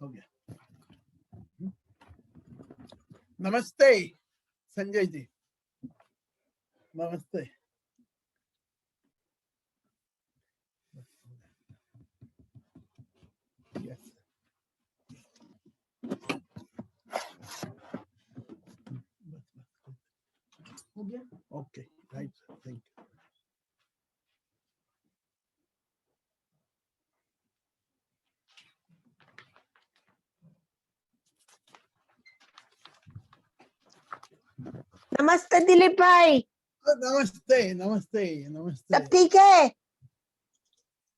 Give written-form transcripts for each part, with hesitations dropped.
हो गया। नमस्ते संजय जी, नमस्ते। Yes. हो गया? Okay, right, thank you. नमस्ते दिलीप भाई। नमस्ते नमस्ते नमस्ते। सब ठीक है?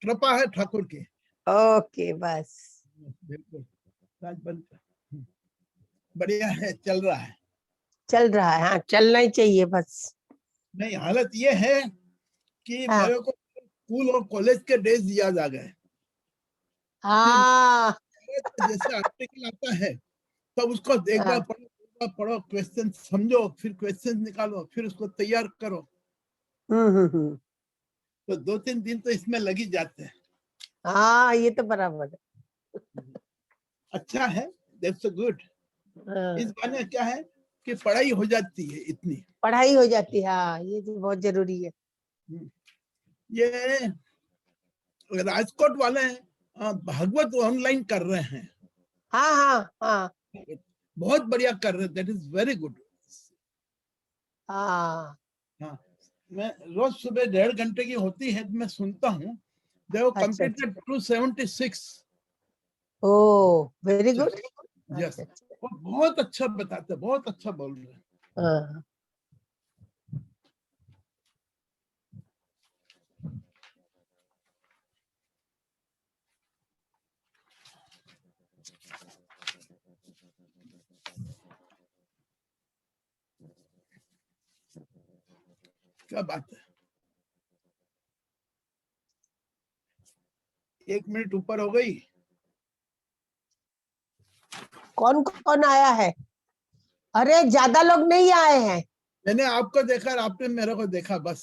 कृपा है ठाकुर की। ओके बस बिल्कुल, राज बंद कर। बढ़िया है, चल रहा है। चल रहा है। हाँ चलना ही चाहिए बस। नहीं, हालत ये है कि हाँ। मेरे को स्कूल और कॉलेज के डेज याद आ गए। हाँ जैसे आर्टिकल आता है तब उसको एक बार पढ़ो, क्वेश्चन समझो, फिर क्वेश्चन निकालो, फिर उसको तैयार करो। तो 2-3 दिन तो इसमें लगी जाते हैं। हाँ ये तो बराबर है। अच्छा है, दैट्स गुड। इस बहाने क्या है कि पढ़ाई हो जाती है, इतनी पढ़ाई हो जाती है। हाँ ये तो बहुत जरूरी है। ये राजकोट वाले भागवत ऑनलाइन कर रहे हैं। हाँ हाँ हाँ बहुत बढ़िया कर रहे हैं, दैट इज वेरी गुड। हाँ हाँ, मैं रोज सुबह 1.5 घंटे की होती है, मैं सुनता हूँ। They have completed 276. Oh very good. Yes, वो बहुत अच्छा बताते हैं, बहुत अच्छा बोल रहे हैं। हाँ क्या बात है। 1 मिनट ऊपर हो गई। कौन कौन आया है? अरे ज्यादा लोग नहीं आए हैं। मैंने आपको देखा और आपने मेरे को देखा, बस।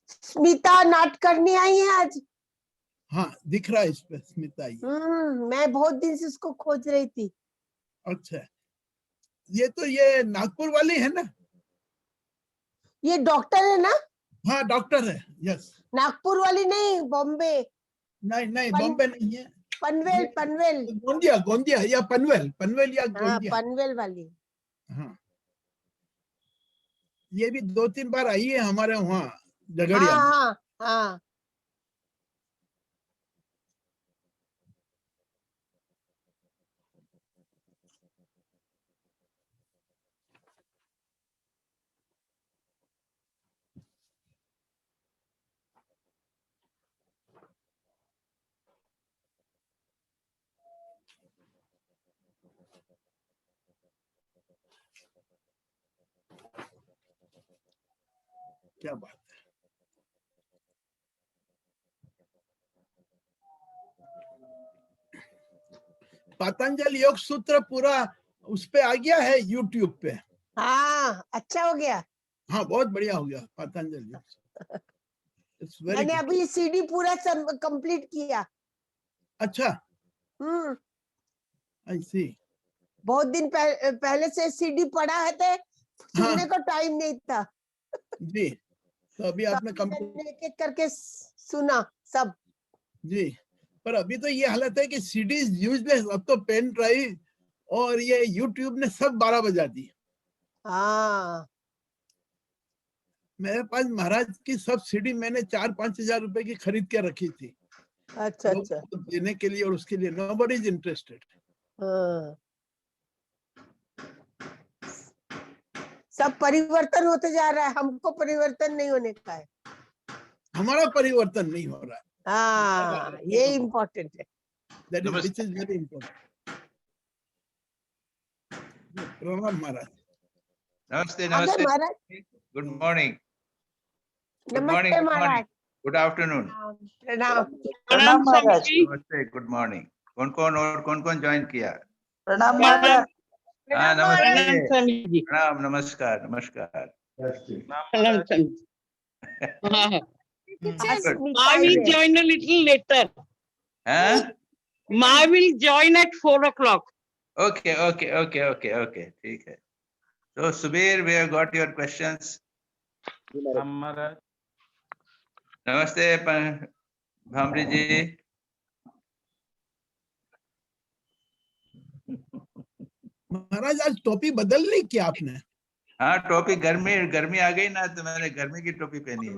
स्मिता नाट करनी आई है आज। हाँ, दिख रहा है इस पे स्मिता आई। मैं बहुत दिन से उसको खोज रही थी। अच्छा, ये नागपुर वाली है ना? ये डॉक्टर है ना? हाँ, डॉक्टर है। यस। नागपुर वाली नहीं, बॉम्बे। नहीं, बॉम्बे नहीं है। पनवेल पनवेल। गोंदिया या पनवेल या हाँ गोंदिया। पनवेल वाली। हाँ, ये भी 2-3 बार आई है हमारे वहाँ झगड़िया में। हाँ हाँ हाँ क्या बात है। पतंजल योग सूत्र पूरा उस पे आ गया है यूट्यूब पे। हाँ अच्छा हो गया। हाँ, बहुत बढ़िया हो गया पतंजल योग सूत्र। इट्स वेरी मैंने गुड। अभी सीडी पूरा कंप्लीट किया। अच्छा, आई सी। बहुत दिन पहले से सीडी पड़ा है थे, सुनने हाँ को टाइम नहीं था। जी, तो अभी तो आपने मैंने एक एक करके सुना सब। जी, पर अभी तो ये हालत है कि सीडीज यूजलेस, अब तो पेन ड्राइव और ये यूट्यूब ने सब 12 बजा दी। हाँ मेरे पास महाराज की सब सीडी मैंने 4-5 हजार रुपए की खरीद के रखी थी। अच्छा लोगों अच्छा। को देने के लिए, और उसके लिए नोबडी इज इंटरेस्टेड। हाँ सब परिवर्तन होते जा रहा है, हमको परिवर्तन नहीं होने का है। हमारा परिवर्तन नहीं हो रहा है। हाँ ये इम्पोर्टेंट है। That is, which is very important. प्रणाम महाराज। Namaste, आगे namaste. महाराज। Good morning. Good नमस्ते morning. Good morning. महाराज। Good afternoon. प्रणाम। प्रणाम महाराज। Namaste. Good morning. कौन ज्वाइन किया? प्रणाम महाराज। हाँ नमस्ते। स्वामी जी। प्रणाम, नमस्कार नमस्कार। प्रणाम स्वामी। आज Good. Smita I I will है। join a little later. हाँ? Ma will join at 4 o'clock. Okay. ठीक है. So Subir, we have got your questions. नमस्ते भामरी जी. महाराज आज टोपी बदल ली क्या आपने? हाँ, टोपी गर्मी आ गई ना, तो मैंने गर्मी की टोपी पहनी है.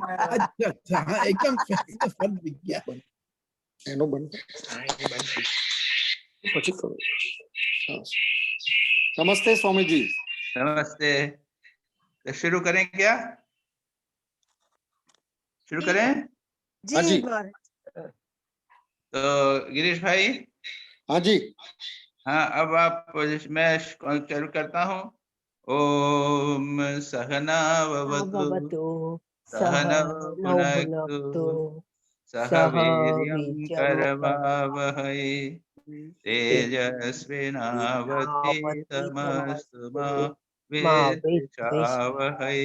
अच्छा, हाँ, एकदम फर्क दिख गया. नमस्ते स्वामी जी. नमस्ते. तो शुरू करें क्या? शुरू करें? हाँ जी. तो गिरीश भाई. हाँ जी. हाँ, अब आप, मैं शुरू करता हूँ. ओम सहना भवतु सहनौ भुनक्तु सह वीर्यं करवावहै तेजस्विनावधीतमस्तु मा विद्विषावहै.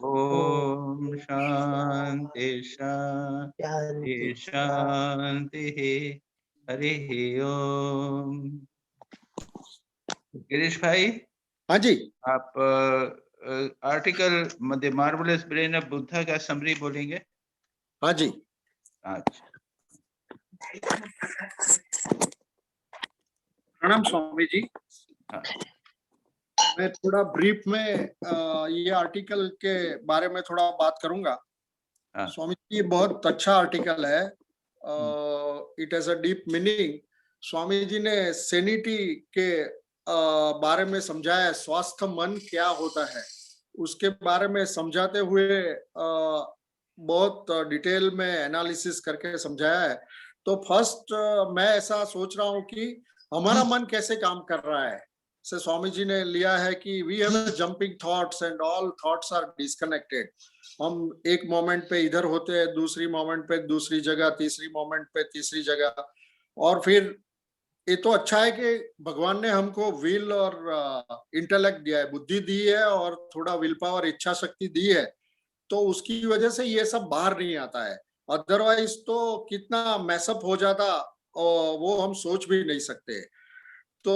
ओम शांति शांति शांति. हरि ओम. गिरीश भाई. हाँ जी. आप article the marvellous brain of Buddha का समरी बोलेंगे? हाँ जी. अच्छा. प्रणाम स्वामी जी. हाँ. मैं थोड़ा ब्रीफ में ये आर्टिकल के बारे में थोड़ा बात करूंगा. हाँ. स्वामी जी, ये बहुत अच्छा आर्टिकल है. It has a deep meaning. Swami ji ने सेनिटी के बारे में समझाया. स्वास्थ्य मन क्या होता है उसके बारे में समझाते हुए बहुत डिटेल में एनालिसिस करके समझाया है. तो फर्स्ट मैं ऐसा सोच रहा हूँ कि हमारा मन कैसे काम कर रहा है. से स्वामी जी ने लिया है कि we have jumping thoughts and all thoughts are disconnected. हम एक मोमेंट पे इधर होते हैं, दूसरी मोमेंट पे दूसरी जगह, तीसरी मोमेंट पे तीसरी जगह. और फिर ये तो अच्छा है कि भगवान ने हमको विल और इंटेलेक्ट दिया है, बुद्धि दी है और थोड़ा विल पावर, इच्छा शक्ति दी है. तो उसकी वजह से ये सब बाहर नहीं आता है. अदरवाइज तो कितना मैसअप हो जाता वो हम सोच भी नहीं सकते. तो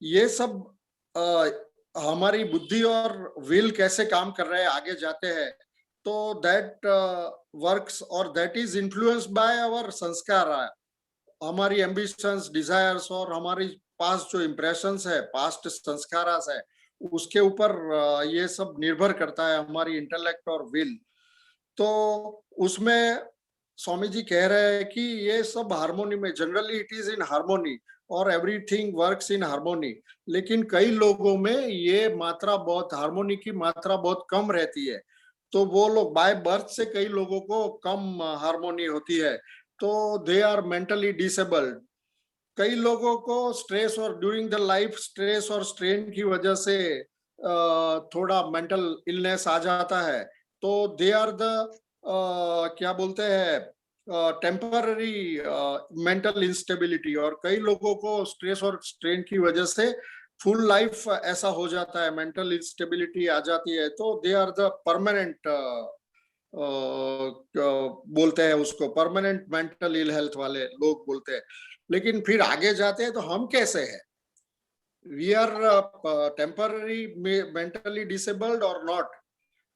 ये सब हमारी बुद्धि और विल कैसे काम कर रहे हैं, आगे जाते हैं. तो दैट वर्क्स और that is influenced by our sanskar. हमारी एम्बिशंस, डिजायर्स और हमारी पास्ट जो इम्प्रेशंस है, पास्ट संस्कार है, उसके ऊपर ये सब निर्भर करता है, हमारी इंटेलेक्ट और विल. तो उसमें स्वामी जी कह रहे हैं कि ये सब हार्मोनी में, generally it is in harmony और एवरीथिंग वर्क्स इन हार्मोनी. लेकिन कई लोगों में ये मात्रा बहुत, हार्मोनी की मात्रा बहुत कम रहती है. तो वो लोग बाय बर्थ से कई लोगों को कम हार्मोनी होती है, तो दे आर मेंटली डिसेबल्ड. कई लोगों को स्ट्रेस और ड्यूरिंग द लाइफ स्ट्रेस और स्ट्रेन की वजह से थोड़ा मेंटल इलनेस आ जाता है. तो दे आर द क्या बोलते हैं, टेम्पररी मेंटल इंस्टेबिलिटी. और कई लोगों को स्ट्रेस और स्ट्रेन की वजह से फुल लाइफ ऐसा हो जाता है, मेंटल इंस्टेबिलिटी आ जाती है. तो दे आर द परमानेंट, बोलते हैं उसको, परमानेंट मेंटल इल हेल्थ वाले लोग बोलते हैं. लेकिन फिर आगे जाते हैं तो हम कैसे हैं, we are temporary mentally disabled और नॉट.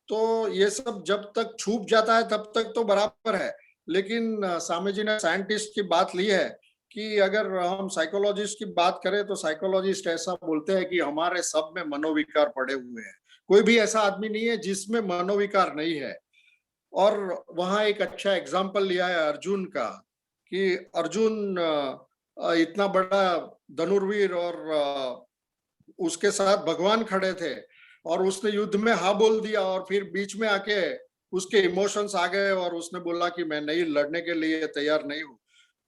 तो ये सब जब तक छूप जाता है तब तक तो बराबर है. लेकिन स्वामी जी ने साइंटिस्ट की बात ली है कि अगर हम साइकोलॉजिस्ट की बात करें तो साइकोलॉजिस्ट ऐसा बोलते हैं कि हमारे सब में मनोविकार पड़े हुए हैं. कोई भी ऐसा आदमी नहीं है जिसमें मनोविकार नहीं है. और वहां एक अच्छा एग्जाम्पल लिया है अर्जुन का, कि अर्जुन इतना बड़ा धनुर्वीर और उसके साथ भगवान खड़े थे और उसने युद्ध में हाँ बोल दिया और फिर बीच में आके उसके इमोशंस आ गए और उसने बोला कि मैं नहीं, लड़ने के लिए तैयार नहीं हूँ.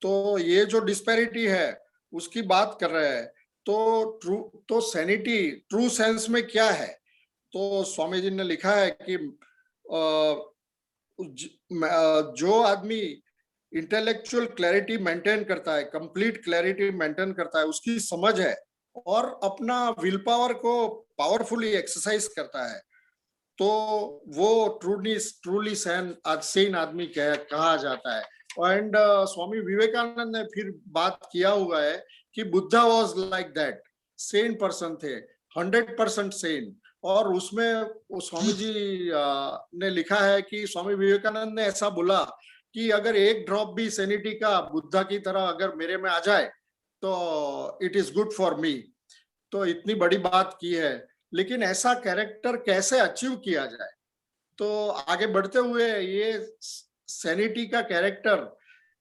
तो ये जो डिस्पैरिटी है उसकी बात कर रहे हैं. तो सैनिटी ट्रू सेंस में क्या है, तो स्वामी जी ने लिखा है कि जो आदमी इंटेलेक्चुअल क्लैरिटी मेंटेन करता है, कंप्लीट क्लैरिटी मेंटेन करता है, उसकी समझ है और अपना विल पावर को पावरफुली एक्सरसाइज करता है, तो वो ट्रूली सैन आदमी कहा जाता है. एंड स्वामी विवेकानंद ने फिर बात किया हुआ है कि Buddha was like that, Sen person थे, 100% सेन। और उसमें वो स्वामी जी ने लिखा है कि स्वामी विवेकानंद ने ऐसा बोला कि अगर एक ड्रॉप भी सेनिटी का बुद्धा की तरह अगर मेरे में आ जाए तो it is good for me. तो इतनी बड़ी बात की है, लेकिन ऐसा कैरेक्टर कैसे अचीव किया जाए? तो आगे बढ़ते हुए ये सैनिटी का कैरेक्टर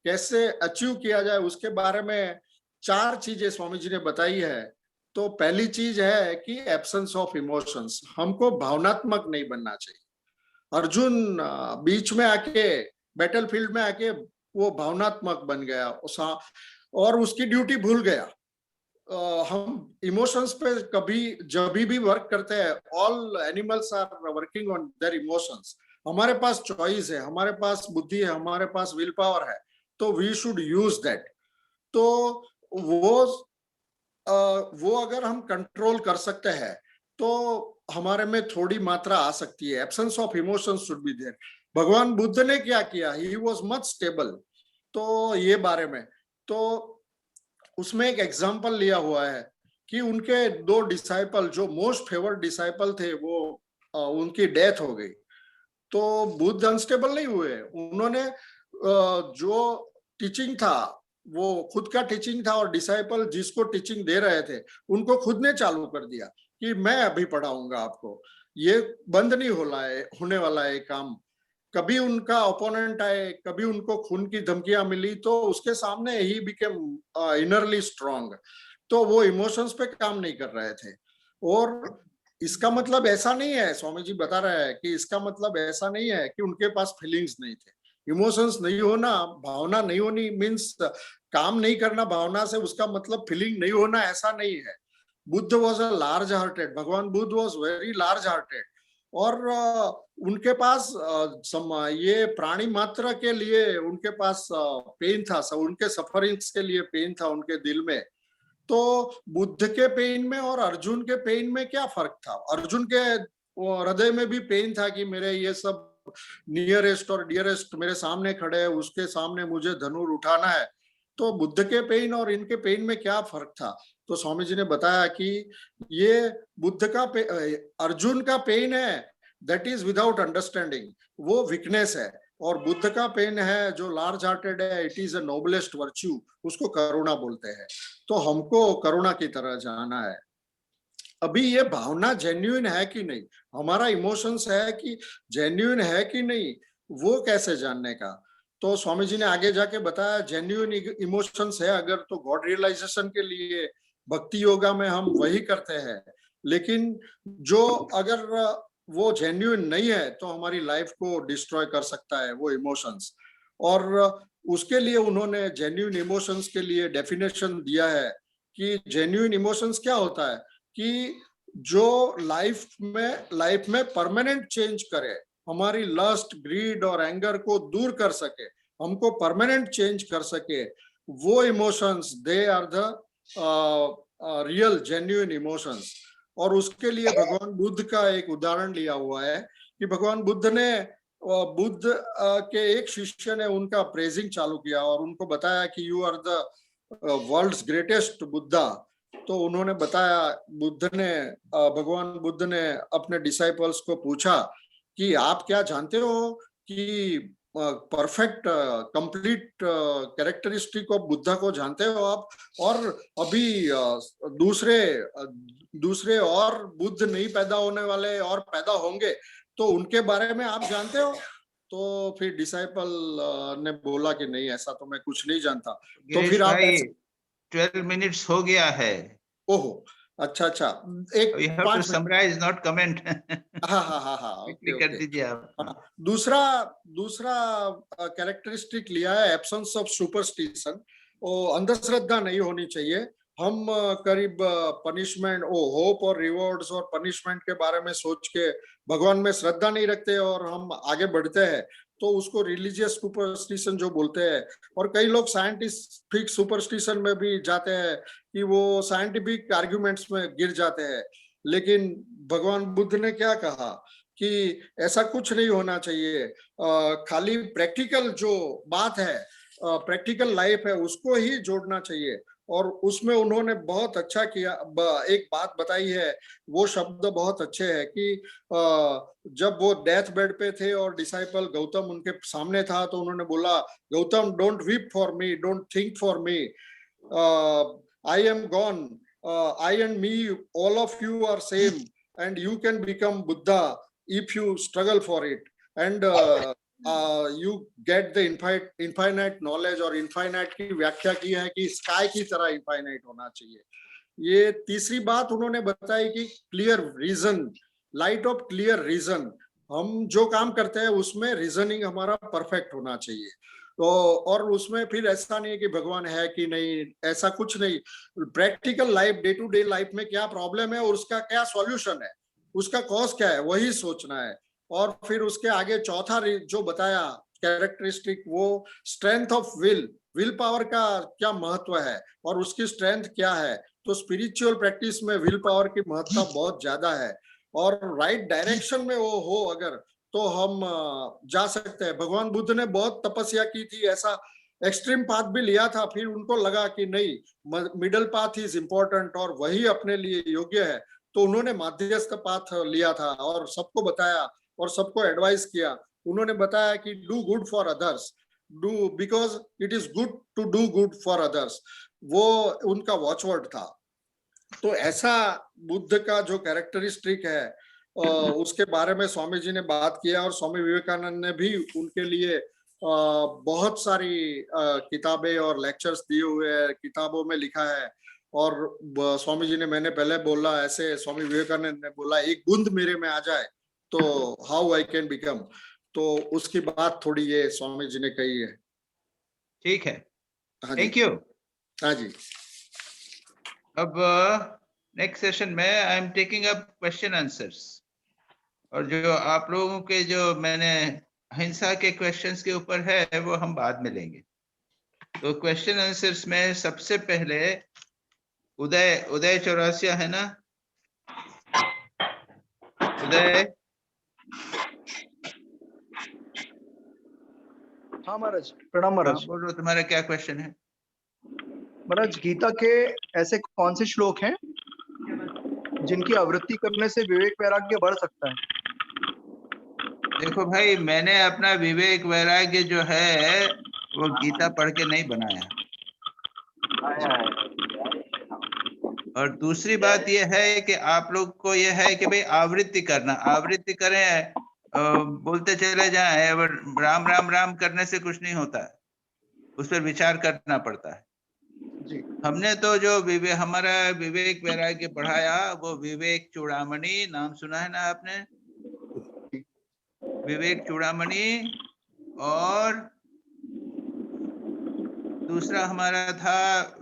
कैसे अचीव किया जाए उसके बारे में 4 चीजें स्वामी जी ने बताई है। तो पहली चीज है कि एब्सेंस ऑफ इमोशंस, हमको भावनात्मक नहीं बनना चाहिए। अर्जुन बीच में आके, बैटलफील्ड में आके वो भावनात्मक बन गया और उसकी ड्यूटी भूल गया। हम इमोशंस पे कभी जब भी वर्क करते हैं, all animals are working on their emotions. हमारे पास चॉइस है, हमारे पास बुद्धि है, हमारे पास विल पावर है, तो वी शुड यूज दैट। तो वो अगर हम कंट्रोल कर सकते हैं तो हमारे में थोड़ी मात्रा आ सकती है। Absence of emotions should be there. भगवान बुद्ध ने क्या किया? He was much stable. तो ये बारे में तो उसमें एक एग्जांपल लिया हुआ है कि उनके 2 डिसाइपल जो मोस्ट फेवर्ड डिसाइपल थे, वो उनकी डेथ हो गई। तो बुद्ध अनस्टेबल नहीं हुए, उन्होंने जो टीचिंग था वो खुद का टीचिंग था, और डिसाइपल जिसको टीचिंग दे रहे थे उनको खुद ने चालू कर दिया कि मैं अभी पढ़ाऊंगा आपको, ये बंद नहीं होने वाला है काम। कभी उनका ओपोनेंट आए, कभी उनको खून की धमकियां मिली, तो उसके सामने ही बिकेम इनरली स्ट्रांग। तो वो इमोशंस पे काम नहीं कर रहे थे। और इसका मतलब ऐसा नहीं है, स्वामी जी बता रहे हैं कि इसका मतलब ऐसा नहीं है कि उनके पास फीलिंग्स नहीं थे। इमोशंस नहीं होना, भावना नहीं होनी मीन्स काम नहीं करना भावना से, उसका मतलब फीलिंग नहीं होना ऐसा नहीं है। Buddha was a large hearted, भगवान Buddha was very large hearted. और उनके पास ये प्राणी मात्र के लिए उनके पास पेन था, उनके सफरिंग्स के लिए पेन था उनके दिल में। तो बुद्ध के पेन में और अर्जुन के पेन में क्या फर्क था? अर्जुन के हृदय में भी पेन था कि मेरे ये सब नियरेस्ट और डियरेस्ट मेरे सामने खड़े हैं, उसके सामने मुझे धनुष उठाना है। तो बुद्ध के पेन और इनके पेन में क्या फर्क था? तो स्वामी जी ने बताया कि ये बुद्ध का अर्जुन का पेन है, दैट इज विदाउट अंडरस्टैंडिंग, वो वीकनेस है। और बुद्ध का पेन है जो लार्ज हार्टेड है, it is a noblest virtue, उसको करुणा बोलते हैं। तो हमको करुणा की तरह जाना है। अभी ये भावना जेन्युइन है कि नहीं, हमारा इमोशंस है कि जेन्युइन है कि नहीं, वो कैसे जानने का? तो स्वामी जी ने आगे जाके बताया जेन्युइन इमोशंस है अगर तो गॉड रियलाइजेशन के लिए भक्ति योगा में हम वही करते हैं। लेकिन जो अगर वो जेन्युइन नहीं है तो हमारी लाइफ को डिस्ट्रॉय कर सकता है वो इमोशंस। और उसके लिए उन्होंने जेन्युइन इमोशंस के लिए डेफिनेशन दिया है कि जेन्युइन इमोशंस क्या होता है कि जो लाइफ में परमानेंट चेंज करे, हमारी लस्ट, ग्रीड और एंगर को दूर कर सके, हमको परमानेंट चेंज कर सके, वो emotions they are the real genuine emotions. और उसके लिए भगवान बुद्ध का एक उदाहरण लिया हुआ है कि भगवान बुद्ध ने के एक शिष्य ने उनका प्रेजिंग चालू किया और उनको बताया कि you are the world's greatest Buddha. तो उन्होंने बताया, भगवान बुद्ध ने अपने डिसाइपल्स को पूछा कि आप क्या जानते हो कि perfect complete characteristic of Buddha को जानते हो आप? और अभी दूसरे और बुद्ध नहीं पैदा होने वाले और पैदा होंगे, तो उनके बारे में आप जानते हो? तो फिर डिसाइपल ने बोला कि नहीं, ऐसा तो मैं कुछ नहीं जानता। तो फिर आप 12 मिनट्स हो गया है। ओहो, अच्छा, एक 5 समराइज नॉट कमेंट। हाँ, कर दीजिए आप। दूसरा कैरेक्टरिस्टिक लिया है एब्सेंस ऑफ सुपरस्टिशन। अंधश्रद्धा नहीं होनी चाहिए। हम करीब पनिशमेंट, होप और रिवॉर्ड्स और पनिशमेंट के बारे में सोच के भगवान में श्रद्धा नहीं रखते और हम आगे बढ़ते हैं, तो उसको रिलीजियस सुपरस्टिशन जो बोलते हैं। और कई लोग साइंटिफिक सुपरस्टिशन में भी जाते हैं कि वो साइंटिफिक आर्ग्यूमेंट्स में गिर जाते हैं। लेकिन भगवान बुद्ध ने क्या कहा कि ऐसा कुछ नहीं होना चाहिए। खाली प्रैक्टिकल जो बात है प्रैक्टिकल लाइफ है उसको ही जोड़ना चाहिए। और उसमें उन्होंने बहुत अच्छा किया। एक बात बताई है, वो शब्द बहुत अच्छे हैं कि जब वो डेथ बेड पे थे और डिसाइपल गौतम उनके सामने था, तो उन्होंने बोला, Gautam don't weep for me, don't think for me, I am gone, I and me all of you are same and you can become Buddha if you struggle for it, and you get the infinite knowledge। और infinite की व्याख्या की है कि sky की तरह infinite होना चाहिए। ये तीसरी बात उन्होंने बताई कि clear reason, light of clear reason, हम जो काम करते हैं उसमें रीजनिंग हमारा परफेक्ट होना चाहिए। तो और उसमें फिर ऐसा नहीं है कि भगवान है कि नहीं, ऐसा कुछ नहीं। Practical life, day to day life में क्या प्रॉब्लम है और उसका क्या सॉल्यूशन है, उसका कॉज क्या है, वही सोचना है। और फिर उसके आगे चौथा जो बताया कैरेक्टरिस्टिक, वो स्ट्रेंथ ऑफ विल पावर का क्या महत्व है और उसकी स्ट्रेंथ क्या है। तो स्पिरिचुअल प्रैक्टिस में विल पावर की महत्ता बहुत ज्यादा है। और राइट डायरेक्शन में वो हो अगर, तो हम जा सकते हैं। भगवान बुद्ध ने बहुत तपस्या की थी, ऐसा एक्सट्रीम पाथ भी लिया था, फिर उनको लगा कि नहीं, मिडल पाथ इज इम्पोर्टेंट और वही अपने लिए योग्य है, तो उन्होंने मध्यस्थ पाथ लिया था और सबको बताया और सबको एडवाइस किया। उन्होंने बताया कि do good for others, do because it is good to do good for others, वो उनका वॉचवर्ड था। तो ऐसा बुद्ध का जो कैरेक्टरिस्टिक है उसके बारे में स्वामी जी ने बात किया। और स्वामी विवेकानंद ने भी उनके लिए बहुत सारी किताबें और लेक्चर्स दिए हुए हैं, किताबों में लिखा है। और स्वामी जी ने, मैंने पहले बोला ऐसे, स्वामी विवेकानंद ने बोला, एक बूंद मेरे में आ जाए तो हाउ आई कैन बिकम, तो उसकी बात थोड़ी ये स्वामी जी ने कही है। ठीक है, हाँ थैंक यू। हाँ जी। अब नेक्स्ट सेशन में I am taking up question answers, और जो आप लोगों के जो मैंने हिंसा के क्वेश्चंस के ऊपर है वो हम बाद में लेंगे। तो क्वेश्चन आंसर्स में सबसे पहले उदय चौरासिया है ना? उदय, हाँ महाराज, प्रणाम महाराज। बोलो, तुम्हारा क्या क्वेश्चन है? महाराज, गीता के ऐसे कौन से श्लोक हैं जिनकी आवृत्ति करने से विवेक वैराग्य बढ़ सकता है? देखो भाई, मैंने अपना विवेक वैराग्य जो है वो गीता पढ़ के नहीं बनाया। और दूसरी बात ये है कि आप लोग को ये है कि भाई आवृत्ति करना, आवृत्ति करें, बोलते चले जाएं, और राम राम राम करने से कुछ नहीं होता है, उस पर विचार करना पड़ता है। जी। हमने तो जो हमारा विवेक वैराग्य बढ़ाया वो विवेक चूड़ामणि, नाम सुना है ना आपने? विवेक चूड़ामणि, और दूसरा हमारा था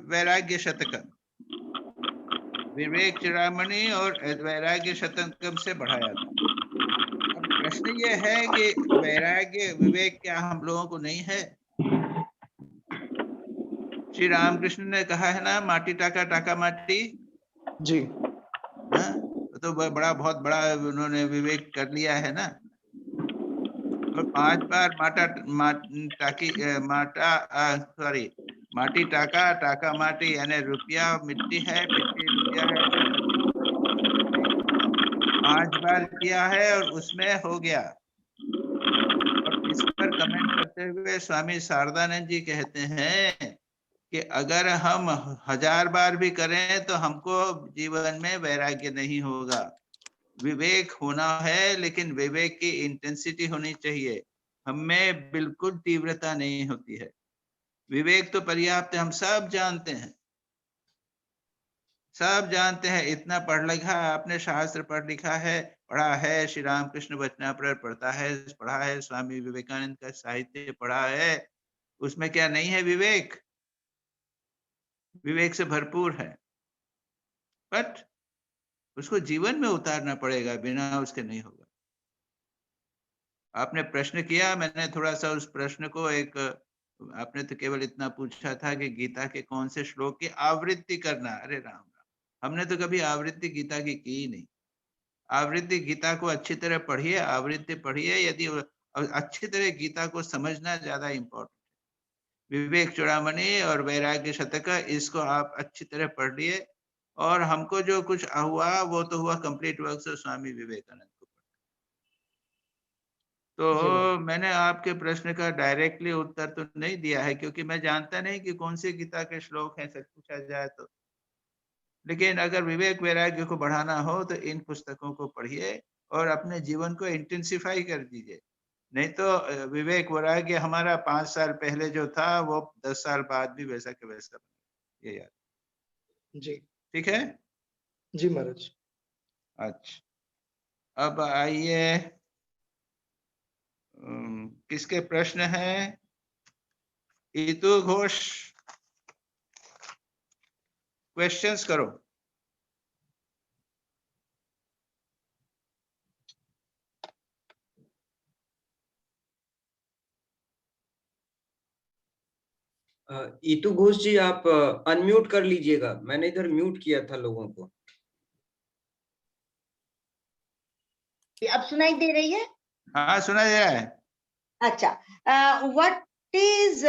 वैराग्य शतकम। विवेक चूड़ामणि और वैराग्य शतकम से बढ़ाया था। अब प्रश्न ये है कि वैराग्य विवेक क्या हम लोगों को नहीं है? श्री रामकृष्ण ने कहा है ना, माटी टाका टाका माटी जी। तो बड़ा, बहुत बड़ा उन्होंने विवेक कर लिया है ना। और 5 बार माटी टाका टाका माटी, यानी रुपया मिट्टी है, मिट्टी रुपया है, 5 बार किया है और उसमें हो गया। और इस पर कमेंट करते हुए स्वामी शारदानंद जी कहते हैं कि अगर हम 1000 बार भी करें तो हमको जीवन में वैराग्य नहीं होगा। विवेक होना है, लेकिन विवेक की इंटेंसिटी होनी चाहिए। हमें बिल्कुल तीव्रता नहीं होती है। विवेक तो पर्याप्त है, हम सब जानते हैं, सब जानते हैं। इतना पढ़ लिखा, आपने शास्त्र पढ़ लिखा है, पढ़ा है, श्री रामकृष्ण वचनामृत पढ़ा है, स्वामी विवेकानंद का साहित्य पढ़ा है, उसमें क्या नहीं है विवेक? विवेक से भरपूर है, बट उसको जीवन में उतारना पड़ेगा, बिना उसके नहीं होगा। आपने प्रश्न किया, मैंने थोड़ा सा उस प्रश्न को आपने तो केवल इतना पूछा था कि गीता के कौन से श्लोक की आवृत्ति करना। अरे राम राम, हमने तो कभी आवृत्ति गीता की ही नहीं। आवृत्ति गीता को अच्छी तरह पढ़िए, आवृत्ति पढ़िए, यदि अच्छी तरह गीता को समझना ज्यादा इम्पोर्टेंट। विवेक चूड़ामणि और वैराग्य शतक, इसको आप अच्छी तरह पढ़ लिए। और हमको जो कुछ हुआ वो तो हुआ complete works of Swami Vivekananda को। तो मैंने आपके प्रश्न का डायरेक्टली उत्तर तो नहीं दिया है, क्योंकि मैं जानता नहीं कि कौन सी गीता के श्लोक हैं, सच पूछा जाए तो। लेकिन अगर विवेक वैराग्य को बढ़ाना हो तो इन पुस्तकों को पढ़िए और अपने जीवन को इंटेंसिफाई कर दीजिए। नहीं तो विवेक वैराग्य हमारा 5 साल पहले जो था वो 10 साल बाद भी वैसा के वैसा, ये याद। जी ठीक है जी महाराज। अच्छा, अब आइए, किसके प्रश्न हैं? ईतू घोष, क्वेश्चंस करो। ईतू घोष जी, आप अनम्यूट कर लीजिएगा, मैंने इधर म्यूट किया था लोगों को। अब सुनाई दे रही है? हाँ सुना दे रहा है। अच्छा, व्हाट इज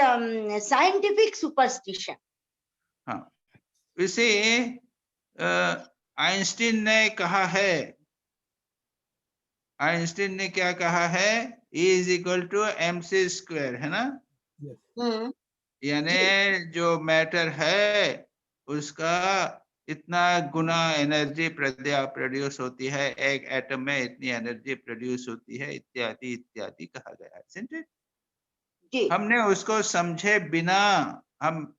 साइंटिफिक सुपरस्टिशन? हाँ, इसे आइंस्टीन ने कहा है। आइंस्टीन ने क्या कहा है? E is equal to mc square, है ना? यानी जो मैटर है उसका इतना गुना एनर्जी प्रोड्यूस होती है, एक एटम में इतनी एनर्जी प्रोड्यूस होती है, इत्यादि इत्यादि कहा गया है, isn't it? हमने उसको समझे बिना, हम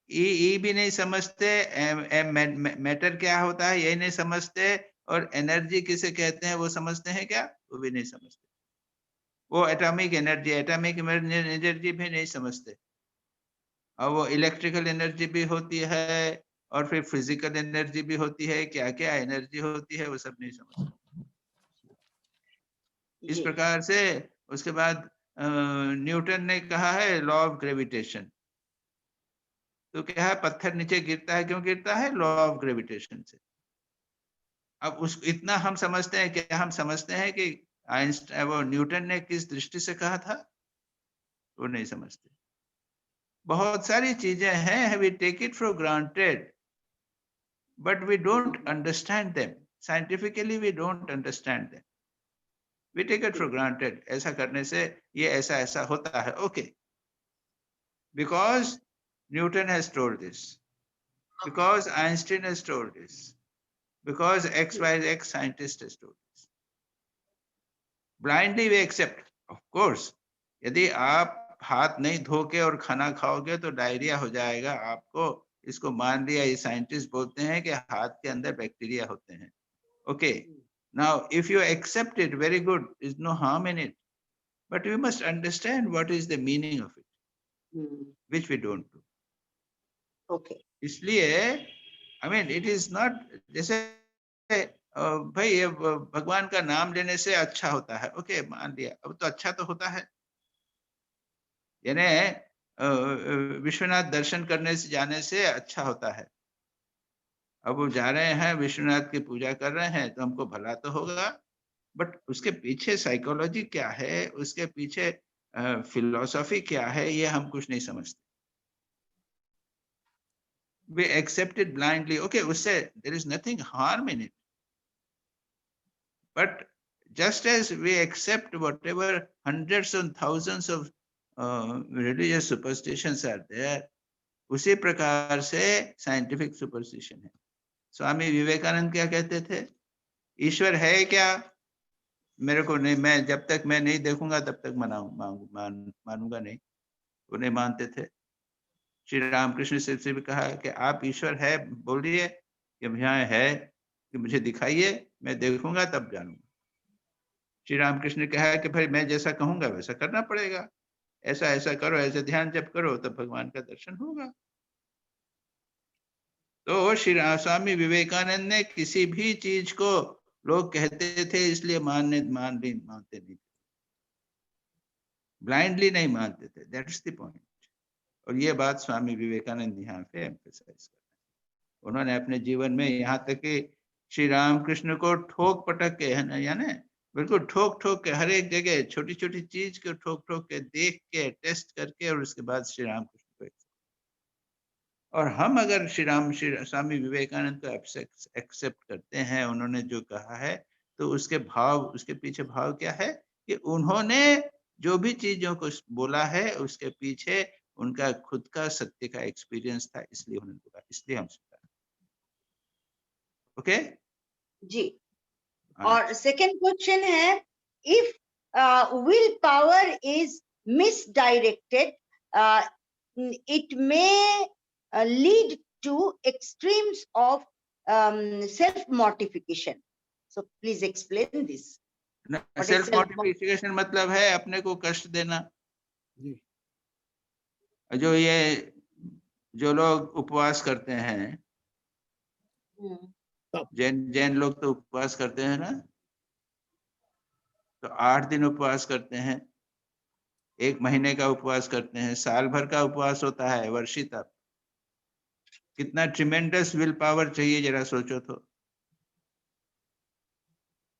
ई भी नहीं समझते, मैटर क्या होता है यही नहीं समझते, और एनर्जी किसे कहते हैं वो समझते हैं क्या? वो भी नहीं समझते। वो एटॉमिक एनर्जी भी नहीं समझते, और वो इलेक्ट्रिकल एनर्जी भी होती है और फिर फिजिकल एनर्जी भी होती है, क्या क्या एनर्जी होती है वो सब नहीं समझते। इस प्रकार से उसके बाद न्यूटन ने कहा है लॉ ऑफ ग्रेविटेशन। तो क्या है, पत्थर नीचे गिरता है, क्यों गिरता है? लॉ ऑफ ग्रेविटेशन से। अब उस इतना हम समझते हैं, क्या हम समझते हैं कि आइंस्टाइन वो न्यूटन ने किस दृष्टि से कहा था? वो नहीं समझते। बहुत सारी चीजें हैं, we take it for granted but we don't understand them. Scientifically we don't understand them, we take it for granted. ऐसा करने से ये ऐसा ऐसा होता है, okay, because Newton has told this, because Einstein has told this, because XYZ scientist has told this. Blindly we accept, of course. यदि आप हाथ नहीं धो के और खाना खाओगे तो डायरिया हो जाएगा आपको, इसको मान लिया। ये साइंटिस्ट बोलते हैं कि हाथ के अंदर बैक्टीरिया होते हैं, okay. Now if you accept it, very good, there is no harm in it, but we must understand what is the meaning of it, which we don't do. Okay. इसलिए I mean it is not, जैसे भाई ये भगवान का नाम लेने से अच्छा होता है, ओके मान लिया, अब तो अच्छा तो होता है। यानी विश्वनाथ दर्शन करने से जाने से अच्छा होता है। अब वो जा रहे हैं विश्वनाथ की पूजा कर रहे हैं तो हमको भला तो होगा, बट उसके पीछे साइकोलॉजी क्या है, उसके पीछे फिलॉसफी क्या है, ये हम कुछ नहीं समझते। We accept it blindly. Okay, usse there is nothing harm in it. But just as we accept whatever hundreds and thousands of religious superstitions are there, उसी प्रकार से scientific superstition है। स्वामी विवेकानंद क्या कहते थे? ईश्वर है क्या? मेरे को नहीं, मैं जब तक मैं नहीं देखूंगा तब तक मानूंगा नहीं। वो नहीं मानते थे। श्री रामकृष्ण से भी कहा कि आप ईश्वर है बोलिए कि यहाँ है, कि मुझे दिखाइए, मैं देखूंगा तब जानूंगा। श्री रामकृष्ण ने कहा कि भाई मैं जैसा कहूंगा वैसा करना पड़ेगा, ऐसा ऐसा करो, ऐसे ध्यान जप करो, तब भगवान का दर्शन होगा। तो श्री स्वामी विवेकानंद ने किसी भी चीज को लोग कहते थे इसलिए मानते नहीं, ब्लाइंडली नहीं मानते थे, दैट्स द पॉइंट। और ये बात स्वामी विवेकानंद यहाँ पे एम्फसाइज कर रहे हैं। उन्होंने अपने जीवन में यहाँ तक कि श्री रामकृष्ण को ठोक पटक के, है ना, यानी बिल्कुल ठोक के हर एक जगह छोटी छोटी चीज को ठोक के देख के टेस्ट करके और उसके बाद श्री रामकृष्ण और हम अगर श्री स्वामी विवेकानंद को एक्सेप्ट करते हैं, उन्होंने जो कहा है, तो उसके पीछे भाव क्या है कि उन्होंने जो भी चीजों को बोला है उसके पीछे उनका खुद का सत्य का एक्सपीरियंस था, इसलिए उन्होंने बोला, इसलिए हम स्वीकार। ओके जी। और सेकंड क्वेश्चन है, if will power is misdirected it may lead to extremes of self mortification. So please explain this. What is self modification मतलब है अपने को कष्ट देना। जी। जो लोग उपवास करते हैं, जैन लोग तो उपवास करते हैं ना, तो 8 दिन उपवास करते हैं, 1 महीने का उपवास करते हैं, साल भर का उपवास होता है, वर्षिता। कितना ट्रिमेंडस विल पावर चाहिए, जरा सोचो तो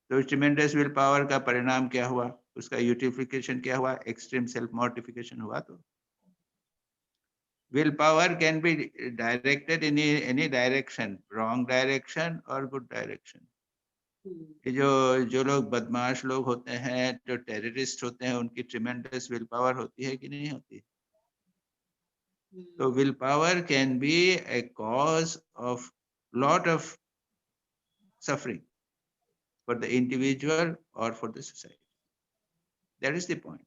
ट्रिमेंडस विल पावर का परिणाम क्या हुआ, उसका यूटिलिफिकेशन क्या हुआ, एक्सट्रीम सेल्फ मॉर्टिफिकेशन हुआ। तो will power can be directed in any direction, wrong direction और गुड डायरेक्शन। जो लोग बदमाश लोग होते हैं, जो टेररिस्ट होते हैं, उनकी ट्रिमेंडस विल पावर होती है कि नहीं होती? तो will power can be A cause of lot of suffering for the individual or for the society. That is the point.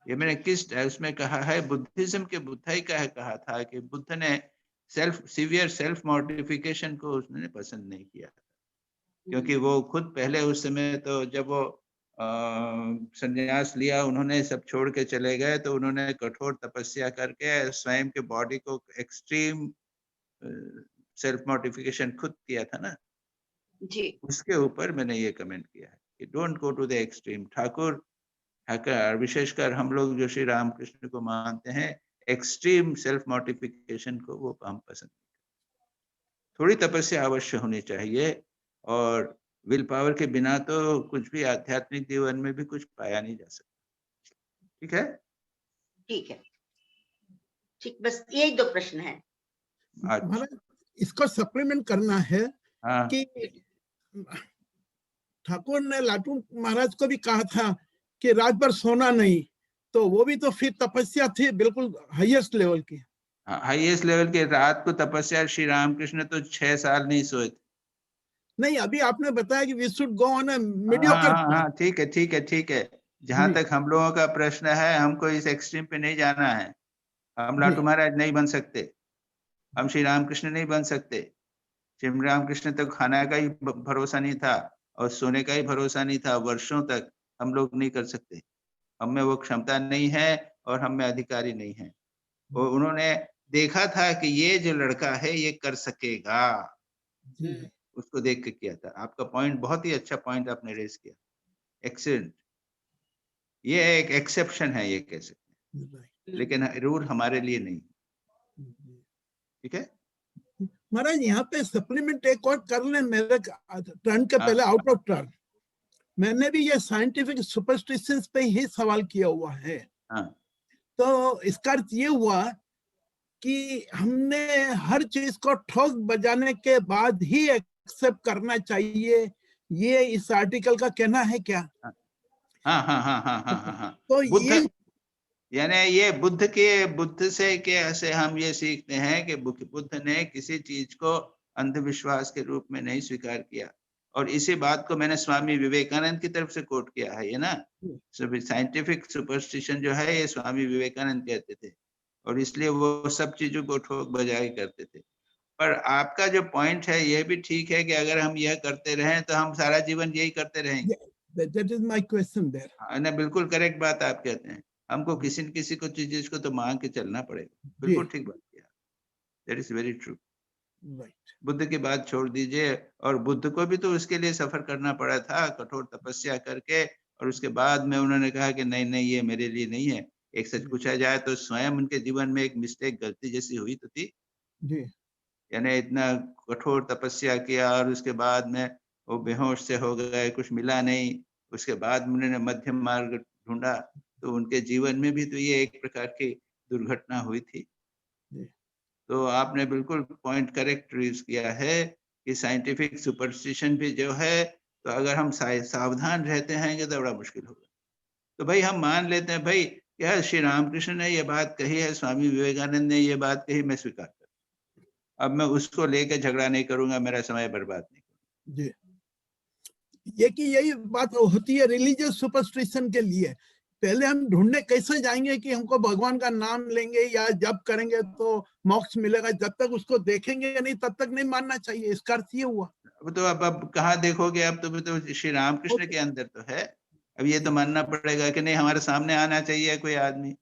ये मैंने किस उसमें कहा है, बुद्धिज्म के बुद्धाई का कहा था कि बुद्ध ने सीवियर सेल्फ मॉडिफिकेशन को उसने पसंद नहीं किया, क्योंकि वो खुद पहले उस समय तो जब वो संन्यास लिया, उन्होंने सब छोड़ के चले गए, तो उन्होंने कठोर तपस्या करके स्वयं के बॉडी को एक्सट्रीम सेल्फ मॉडिफिकेशन खुद किया था ना जी। उसके ऊपर मैंने ये कमेंट किया है कि don't go to the extreme. Thakur विशेषकर हम लोग जो श्री रामकृष्ण को मानते हैं, एक्सट्रीम सेल्फ मॉडिफिकेशन को वो हम पसंद नहीं। थोड़ी तपस्या अवश्य होनी चाहिए, और विल पावर के बिना तो कुछ भी आध्यात्मिक जीवन में भी कुछ पाया नहीं जा सकता। ठीक है, ठीक है, ठीक, बस यही 2 प्रश्न है। महाराज इसको सप्लीमेंट करना है। हाँ। कि ठाकुर ने लाटू महाराज को भी कहा था कि रात भर सोना नहीं, तो वो भी तो फिर तपस्या थी बिल्कुल हाईएस्ट लेवल की। हाईएस्ट लेवल के रात को तपस्या, श्री रामकृष्ण तो 6 साल नहीं सोए थे। नहीं, अभी आपने बताया कि we should go on a mediocre. हाँ, ठीक है, ठीक है, ठीक है। जहां तक हम लोगों का प्रश्न है, हमको इस एक्सट्रीम पे नहीं जाना है। हम लाटू महाराज नहीं बन सकते, हम श्री रामकृष्ण नहीं बन सकते। श्री रामकृष्ण तो खाना का ही भरोसा नहीं था और सोने का ही भरोसा नहीं था, वर्षों तक हम लोग नहीं कर सकते। हम में वो क्षमता नहीं है और हम में अधिकारी नहीं है। और उन्होंने देखा था कि ये जो लड़का है ये कर सकेगा, उसको देख के किया था। आपका पॉइंट बहुत ही अच्छा पॉइंट आपने रेज किया, एक्सीलेंट। ये एक एक्सेप्शन है, ये कह सकते हैं, लेकिन रूल हमारे लिए नहीं। ठीक है महाराज, यहाँ पे सप्लीमेंट एक और कर लें मेरे टर्न के पहले, आउट ऑफ टर्न। मैंने भी ये साइंटिफिक सुपरस्टिशंस पे ही सवाल किया हुआ है। तो इसका अर्थ ये हुआ कि हमने हर चीज को ठोक बजाने के बाद ही एक्सेप्ट करना चाहिए, ये इस आर्टिकल का कहना है क्या? हाँ। तो ये यानी ये बुद्ध से कैसे हम ये सीखते हैं कि बुद्ध ने किसी चीज को अंधविश्वास के रूप में नहीं स्वीकार किया। और इसी बात को मैंने स्वामी विवेकानंद की तरफ से कोट किया है, ये ना, साइंटिफिक सुपरस्टिशन जो है ये स्वामी विवेकानंद कहते थे, और इसलिए वो सब चीजों को ठोक बजाई करते थे। पर आपका जो पॉइंट है ये भी ठीक है कि अगर हम यह करते रहें तो हम सारा जीवन यही करते रहेंगे। That is my question there. ना, बिल्कुल करेक्ट बात आप कहते हैं। हमको किसी न किसी को चीज को तो मांग के चलना पड़ेगा। बिल्कुल ठीक बात किया, that is very true. Buddha की बात छोड़ दीजिए, और बुद्ध को भी तो उसके लिए सफर करना पड़ा था, कठोर तपस्या करके, और उसके बाद में उन्होंने कहा कि नहीं ये मेरे लिए नहीं है। एक सच पूछा जाए तो स्वयं उनके जीवन में एक मिस्टेक, गलती जैसी हुई तो थी, यानी इतना कठोर तपस्या किया और उसके बाद में वो बेहोश से हो गए, कुछ मिला नहीं। उसके बाद उन्होंने मध्यम मार्ग ढूंढा, तो उनके जीवन में भी तो ये एक प्रकार की दुर्घटना हुई थी। तो आपने बिल्कुल पॉइंट करेक्ट यूज किया है कि साइंटिफिक सुपरस्टिशन भी जो है, तो अगर हम सावधान रहते हैं तो बड़ा मुश्किल होगा। तो भाई हम मान लेते हैं भाई क्या श्री रामकृष्ण ने ये बात कही है, स्वामी विवेकानंद ने ये बात कही, मैं स्वीकार करता हूं। अब मैं उसको लेकर झगड़ा नहीं करूंगा, मेरा समय बर्बाद नहीं करूंगा। जी, ये कि यही बात होती है रिलीजियस सुपरस्टिशन के लिए। पहले हम ढूंढने कैसे जाएंगे कि हमको भगवान का नाम लेंगे या जप करेंगे तो मोक्ष मिलेगा, जब तक उसको देखेंगे नहीं तब तक नहीं मानना चाहिए। इसका अर्थ ये हुआ। अब कहाँ देखोगे? अब तो श्री रामकृष्ण के अंदर तो है। अब ये तो मानना पड़ेगा कि नहीं, हमारे सामने आना चाहिए कोई आदमी।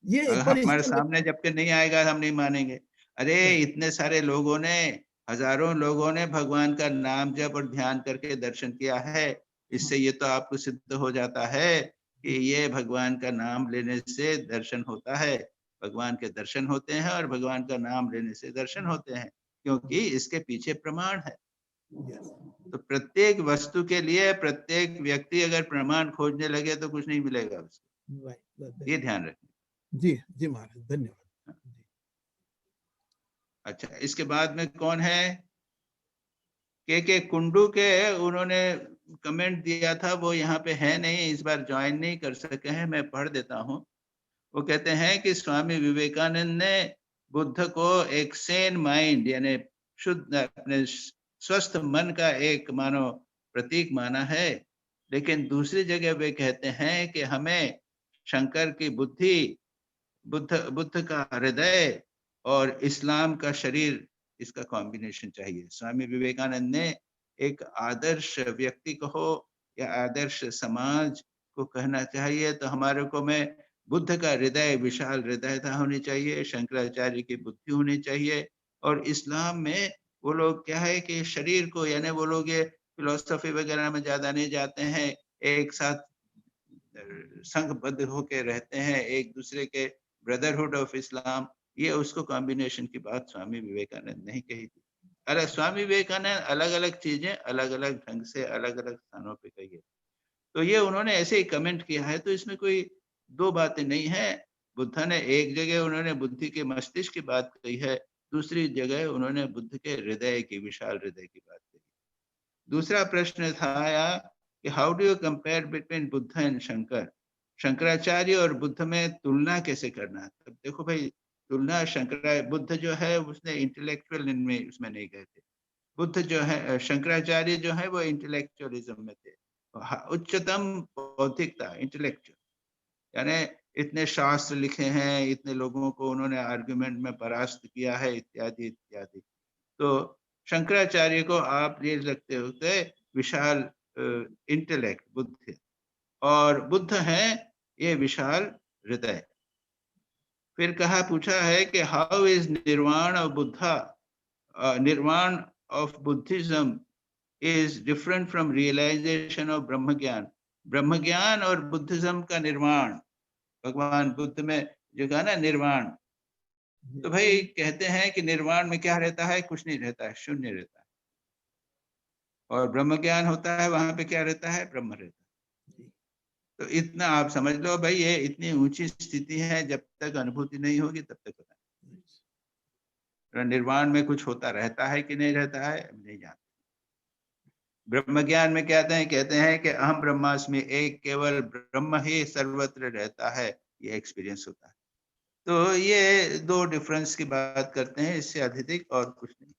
ये हमारे सामने जब तक नहीं आएगा हम नहीं मानेंगे। अरे इतने सारे लोगों ने, हजारों लोगों ने भगवान का नाम जप और ध्यान करके दर्शन किया है। इससे ये तो आपको सिद्ध हो जाता है कि ये भगवान का नाम लेने से दर्शन होता है, भगवान के दर्शन होते हैं और भगवान का नाम लेने से दर्शन होते हैं, क्योंकि इसके पीछे प्रमाण है। तो प्रत्येक वस्तु के लिए प्रत्येक व्यक्ति अगर प्रमाण खोजने लगे तो कुछ नहीं मिलेगा उसको। ये ध्यान रखें। जी जी महाराज, धन्यवाद। अच्छा, इसके बाद में कौन है? के कुंडू के, उन्होंने कमेंट दिया था, वो यहाँ पे है नहीं, इस बार ज्वाइन नहीं कर सके हैं, मैं पढ़ देता हूँ। वो कहते हैं कि स्वामी विवेकानंद ने बुद्ध को एक सेन माइंड यानी शुद्ध अपने स्वस्थ मन का एक मानो प्रतीक माना है, लेकिन दूसरी जगह वे कहते हैं कि हमें शंकर की बुद्धि, बुद्ध का हृदय और इस्लाम का शरीर, इसका कॉम्बिनेशन चाहिए। स्वामी विवेकानंद ने एक आदर्श व्यक्ति को हो या आदर्श समाज को कहना चाहिए तो हमारे को में बुद्ध का हृदय, विशाल हृदयता होनी चाहिए, शंकराचार्य की बुद्धि होनी चाहिए, और इस्लाम में वो लोग क्या है कि शरीर को, यानी वो लोग ये फिलोसफी वगैरह में ज्यादा नहीं जाते हैं, एक साथ संघबद्ध होके रहते हैं, एक दूसरे के ब्रदरहुड ऑफ इस्लाम, ये उसको कॉम्बिनेशन की बात स्वामी विवेकानंद नहीं कही थी। अरे स्वामी विवेकानंद अलग अलग चीजें अलग अलग ढंग से अलग अलग स्थानों पे कही है, तो ये उन्होंने ऐसे ही कमेंट किया है, तो इसमें कोई दो बातें नहीं है। बुद्ध ने एक जगह उन्होंने बुद्धि के मस्तिष्क की बात कही है, दूसरी जगह उन्होंने बुद्ध के हृदय की, विशाल हृदय की बात कही। दूसरा प्रश्न था कि how do you compare between Buddha and Shankar, Shankaracharya और बुद्ध में तुलना कैसे करना? तब देखो भाई, तुलना बुद्ध जो है उसने इंटेलेक्चुअल इनमें उसमें नहीं गए थे। बुद्ध जो है, शंकराचार्य जो है वो इंटेलेक्चुअलिज्म में थे, उच्चतम बौद्धिकता, इंटेलेक्चुअल, यानी इतने शास्त्र लिखे हैं, इतने लोगों को उन्होंने आर्गुमेंट में परास्त किया है, इत्यादि इत्यादि। तो शंकराचार्य को आप ये लगते होते विशाल इंटेलेक्ट बुद्ध, और बुद्ध है ये विशाल हृदय। फिर कहा, पूछा है कि हाउ इज निर्वाण ऑफ बुद्धा, निर्वाण of Buddhism is different from realization of ब्रह्म ज्ञान। ब्रह्म ज्ञान और बुद्धिज्म का निर्वाण, भगवान बुद्ध में जो कहा ना निर्वाण, तो भाई कहते हैं कि निर्वाण में क्या रहता है? कुछ नहीं रहता है, शून्य रहता है। और ब्रह्म ज्ञान होता है, वहां पे क्या रहता है? ब्रह्म रहता है। तो इतना आप समझ लो भाई, ये इतनी ऊंची स्थिति है, जब तक अनुभूति नहीं होगी तब तक पता नहीं। निर्वाण में कुछ होता रहता है कि नहीं रहता है, नहीं जानते। ब्रह्म ज्ञान में कहते हैं कि अहम ब्रह्मास्मि, एक केवल ब्रह्म ही सर्वत्र रहता है, ये एक्सपीरियंस होता है। तो ये दो डिफरेंस की बात करते हैं, इससे अधिक और कुछ नहीं।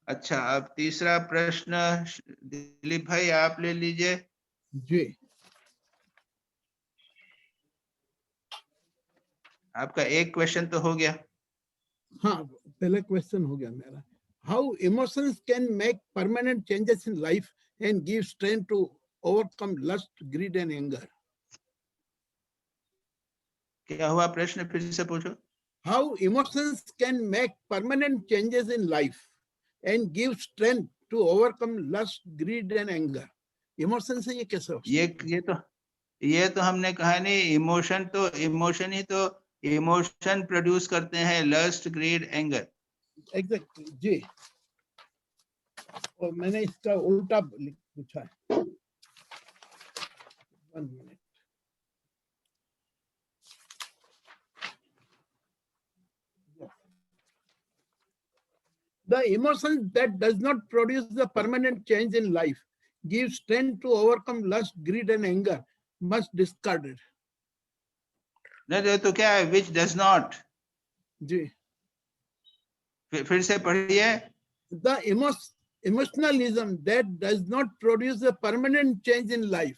अच्छा, अब तीसरा प्रश्न दिलीप भाई आप ले लीजिए। जी, आपका एक क्वेश्चन तो हो गया। हाँ, पहले क्वेश्चन हो गया मेरा। How emotions can make permanent changes in life and give strength to overcome lust, greed and anger? क्या हुआ प्रश्न? फिर से पूछो। How emotions can make permanent changes in life and give strength to overcome lust, greed and anger? Emotion से ये कैसे हो? ये तो हमने कहा नहीं, इमोशन ही तो इमोशन प्रोड्यूस करते हैं, लस्ट, ग्रीड, एंगर। एग्जैक्टली जी, और मैंने इसका उल्टा पूछा है। 1 minute. The emotion that does not produce the permanent change in life, gives strength to overcome lust, greed and anger, must discard it. नहीं तो क्या है? Which does not? जी. फिर से पढ़िए. The emotionalism that does not produce a permanent change in life.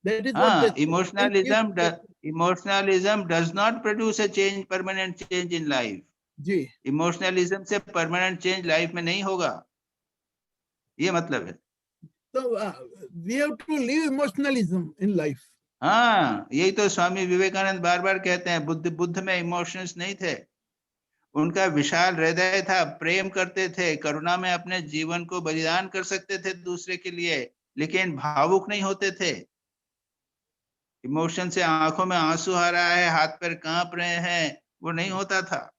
That is what emotionalism does not produce a change, permanent change in life. Ji. Emotionalism से permanent change life में नहीं होगा, ये मतलब है. So we have to live emotionalism in life. हाँ, यही तो स्वामी विवेकानंद बार बार कहते हैं. बुद्ध में इमोशंस नहीं थे. उनका विशाल हृदय था, प्रेम करते थे, करुणा में अपने जीवन को बलिदान कर सकते थे दूसरे के लिए, लेकिन भावुक नहीं होते थे. इमोशन से आंखों में आंसू आ रहा है, हाथ पैर कांप रहे हैं, वो नहीं होता था.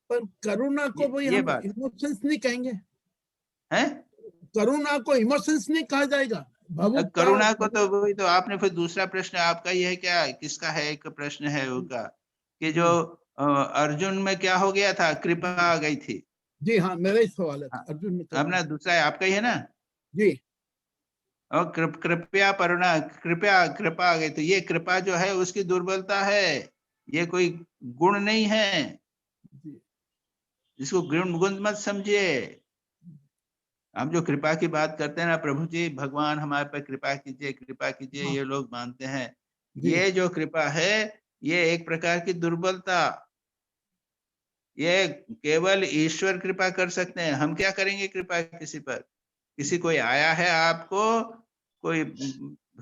पर करुणा को भी हम इमोशंस नहीं कहेंगे हैं? करुणा को इमोशंस नहीं कहा जाएगा. करुणा को तो वही तो आपने फिर दूसरा प्रश्न आपका ही है क्या? किसका है? एक प्रश्न है उनका कि जो अर्जुन में क्या हो गया था? कृपा आ गई थी. जी हाँ, मेरा ही सवाल है. अर्जुन में अपना दूसरा है, आपका ही है ना? जी. और कृपया कृपा आ गई. तो ये कृपा जो है उसकी दुर्बलता है, ये कोई गुण नहीं है. इसको गुण मत समझिए. हम जो कृपा की बात करते हैं ना, प्रभु जी भगवान हमारे पर कृपा कीजिए, ये लोग मानते हैं. ये जो कृपा है, ये एक प्रकार की दुर्बलता. ये केवल ईश्वर कृपा कर सकते हैं. हम क्या करेंगे कृपा किसी पर? किसी कोई आया है, आपको कोई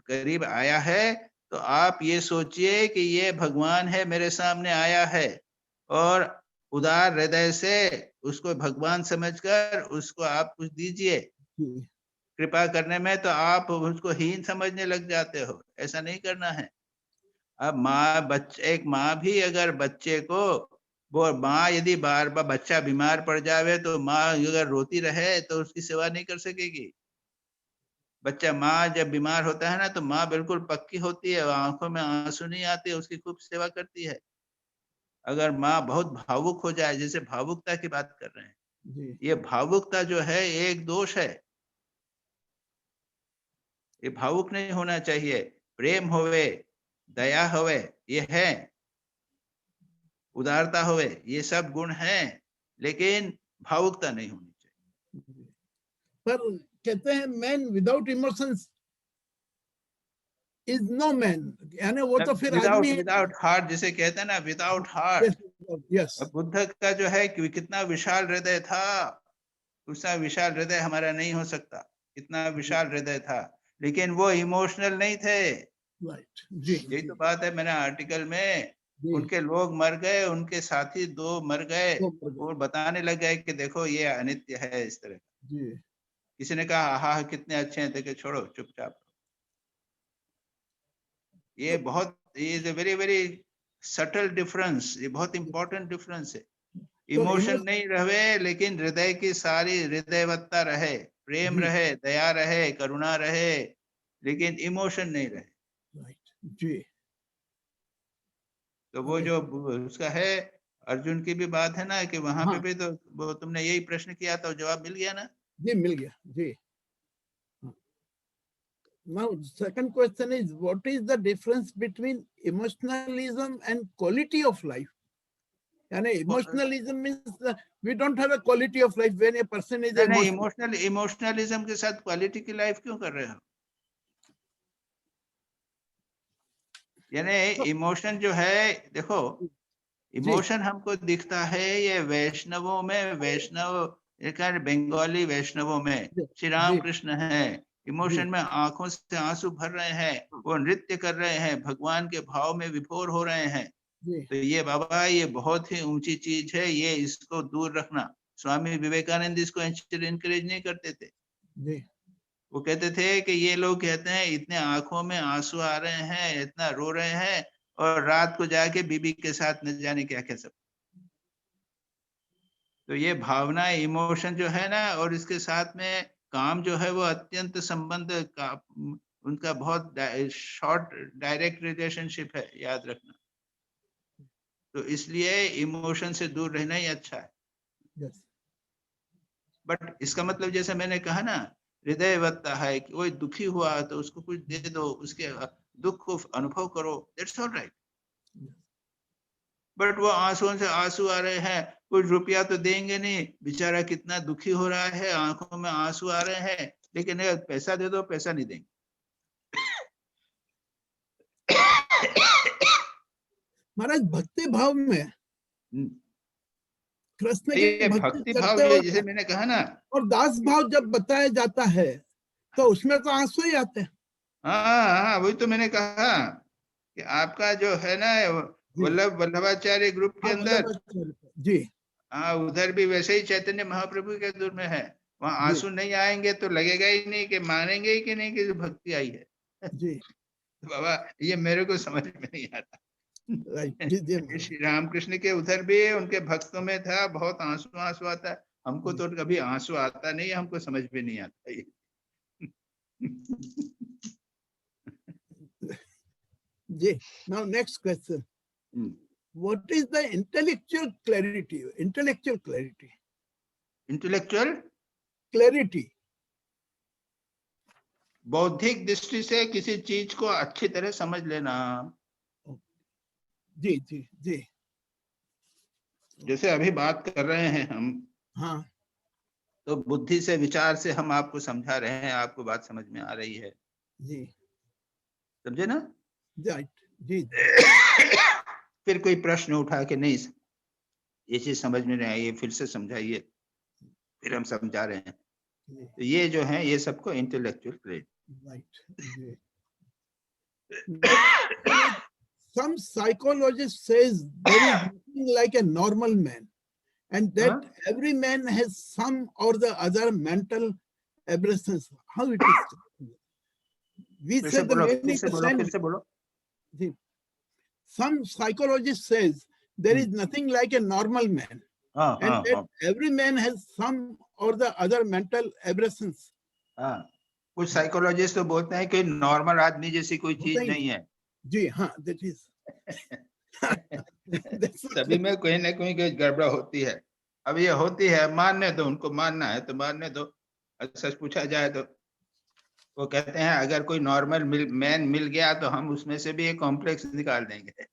करीब आया है, तो आप ये सोचिए कि ये भगवान है, मेरे सामने आया है, और उदार हृदय से उसको भगवान समझकर उसको आप कुछ दीजिए. कृपा करने में तो आप उसको हीन समझने लग जाते हो. ऐसा नहीं करना है. अब एक माँ भी अगर बच्चे को, वो माँ यदि बार बार बच्चा बीमार पड़ जावे तो माँ अगर रोती रहे तो उसकी सेवा नहीं कर सकेगी. माँ जब बीमार होता है ना, तो माँ बिल्कुल पक्की होती है, आंखों में आंसू नहीं आते, उसकी खूब सेवा करती है. अगर माँ बहुत भावुक हो जाए, जैसे भावुकता की बात कर रहे हैं, ये भावुकता जो है एक दोष है. ये भावुक नहीं होना चाहिए. प्रेम होवे, दया होवे, ये है. उदारता होवे, ये सब गुण हैं, लेकिन भावुकता नहीं होनी चाहिए. पर कहते हैं man without emotions is no man. यानी वो तो फिर आदमी विदाउट हार्ट, जिसे कहते हैं ना, विदाउट हार्ट. यस. बुद्ध का जो है कितना विशाल हृदय था, उसका विशाल हृदय हमारा नहीं हो सकता. इतना विशाल हृदय था, लेकिन वो इमोशनल नहीं थे. राइट. जी. यही तो बात है. मैंने आर्टिकल में उनके लोग मर गए, उनके साथी 2 मर गए, और बताने लग गए कि देखो ये अनित्य है. इस तरह जी. किसी ने कहा हाँ कितने अच्छे हैं, देखे छोड़ो चुपचाप. ये बहुत is a very very subtle difference. ये बहुत इंपॉर्टेंट डिफरेंस है. इमोशन नहीं रहे, लेकिन हृदय की सारी हृदयवत्ता रहे, प्रेम रहे, दया रहे, करुणा रहे, लेकिन इमोशन नहीं रहे. जी. तो वो जो उसका है, अर्जुन की भी बात है ना, कि वहां पे भी तो वो तुमने यही प्रश्न किया था, जवाब मिल गया ना? जी मिल गया. जी. Now second question is, what is the difference between emotionalism and quality of life? यानी emotionalism means we don't have a quality of life when a person is emotional. इमोशनलिज्म के साथ क्वालिटी की लाइफ क्यों कर रहे हो? यानी इमोशन जो है, देखो इमोशन हमको दिखता है ये वैष्णवों में, बंगाली वैष्णवों में श्री राम कृष्ण है. इमोशन में आंखों से आंसू भर रहे हैं, वो नृत्य कर रहे हैं, भगवान के भाव में विभोर हो रहे हैं. तो ये बाबा, ये बहुत ही ऊंची चीज है, ये इसको दूर रखना. स्वामी विवेकानंद इसको इनकरेज नहीं करते थे. वो कहते थे कि ये लोग कहते हैं इतने आंखों में आंसू आ रहे हैं, इतना रो रहे हैं, और रात को जाके बीबी के साथ न जाने क्या क्या सब. तो ये भावना, इमोशन जो है ना, और इसके साथ में काम जो है, वो अत्यंत संबंध का, उनका बहुत शॉर्ट डायरेक्ट रिलेशनशिप है, याद रखना. तो इसलिए इमोशन से दूर रहना ही अच्छा है. Yes. बट इसका मतलब जैसे मैंने कहा ना, हृदय बत्ता है कि कोई दुखी हुआ तो उसको कुछ दे दो, उसके दुख को अनुभव करो, दैट्स ऑल राइट। बट वो आंसुओं से आंसू आ रहे हैं, कुछ रुपया तो देंगे नहीं, बेचारा कितना दुखी हो रहा है, आंखों में आंसू आ रहे हैं, लेकिन अगर पैसा दे दो, पैसा नहीं देंगे। महाराज भक्ति भाव में कृष्ण ये के भक्ति भाव, करते ये हो जैसे मैंने कहा ना, और दास भाव जब बताया जाता है तो उसमें तो आंसू ही आते हैं। हाँ, वही तो मैंने कहा कि आपका जो है ना वल्लभाचार्य ग्रुप के अंदर, जी हाँ, उधर भी वैसे ही चैतन्य महाप्रभु के दूर में है, वहाँ आंसू नहीं आएंगे तो लगेगा ही नहीं कि मानेंगे ही कि नहीं कि भक्ति आई है। जी बाबा ये मेरे को समझ में नहीं आता। राइट। श्री रामकृष्ण के उधर भी उनके भक्तों में था, बहुत आंसू आता है, हमको तो कभी आंसू आता नहीं, हमको समझ में नहीं आता ये। जी, now next question. What is the intellectual clarity? Intellectual clarity. Intellectual Clarity. बौद्धिक दृष्टि से किसी चीज को अच्छी तरह समझ लेना। जी जी जी। जैसे अभी बात कर रहे हैं हम, हाँ तो बुद्धि से, विचार से हम आपको समझा रहे हैं, आपको बात समझ में आ रही है, जी समझे ना? राइट जी। फिर कोई प्रश्न उठा के नहीं ये चीज समझ में नहीं आई, फिर से समझाइए, फिर हम समझा रहे हैं, तो ये जो है ये सबको intellectual credit. Right. Some psychologist says there is nothing like a normal man, and that every man has some or the other mental aberrations. How it is? We say the meaning. Some psychologist says there is nothing like a normal man, and that every man has some or the other mental aberrations. कुछ psychologist तो बोलते हैं कि normal आदमी जैसी कोई चीज नहीं है। जी हाँ, that is. सभी में कोई ना कोई गड़बड़ होती है। अब ये होती है, मानने दो, उनको मानना है तो मानने दो। सच पूछा जाए तो वो कहते हैं अगर कोई नॉर्मल मैन मिल गया तो हम उसमें से भी एक कॉम्प्लेक्स निकाल देंगे।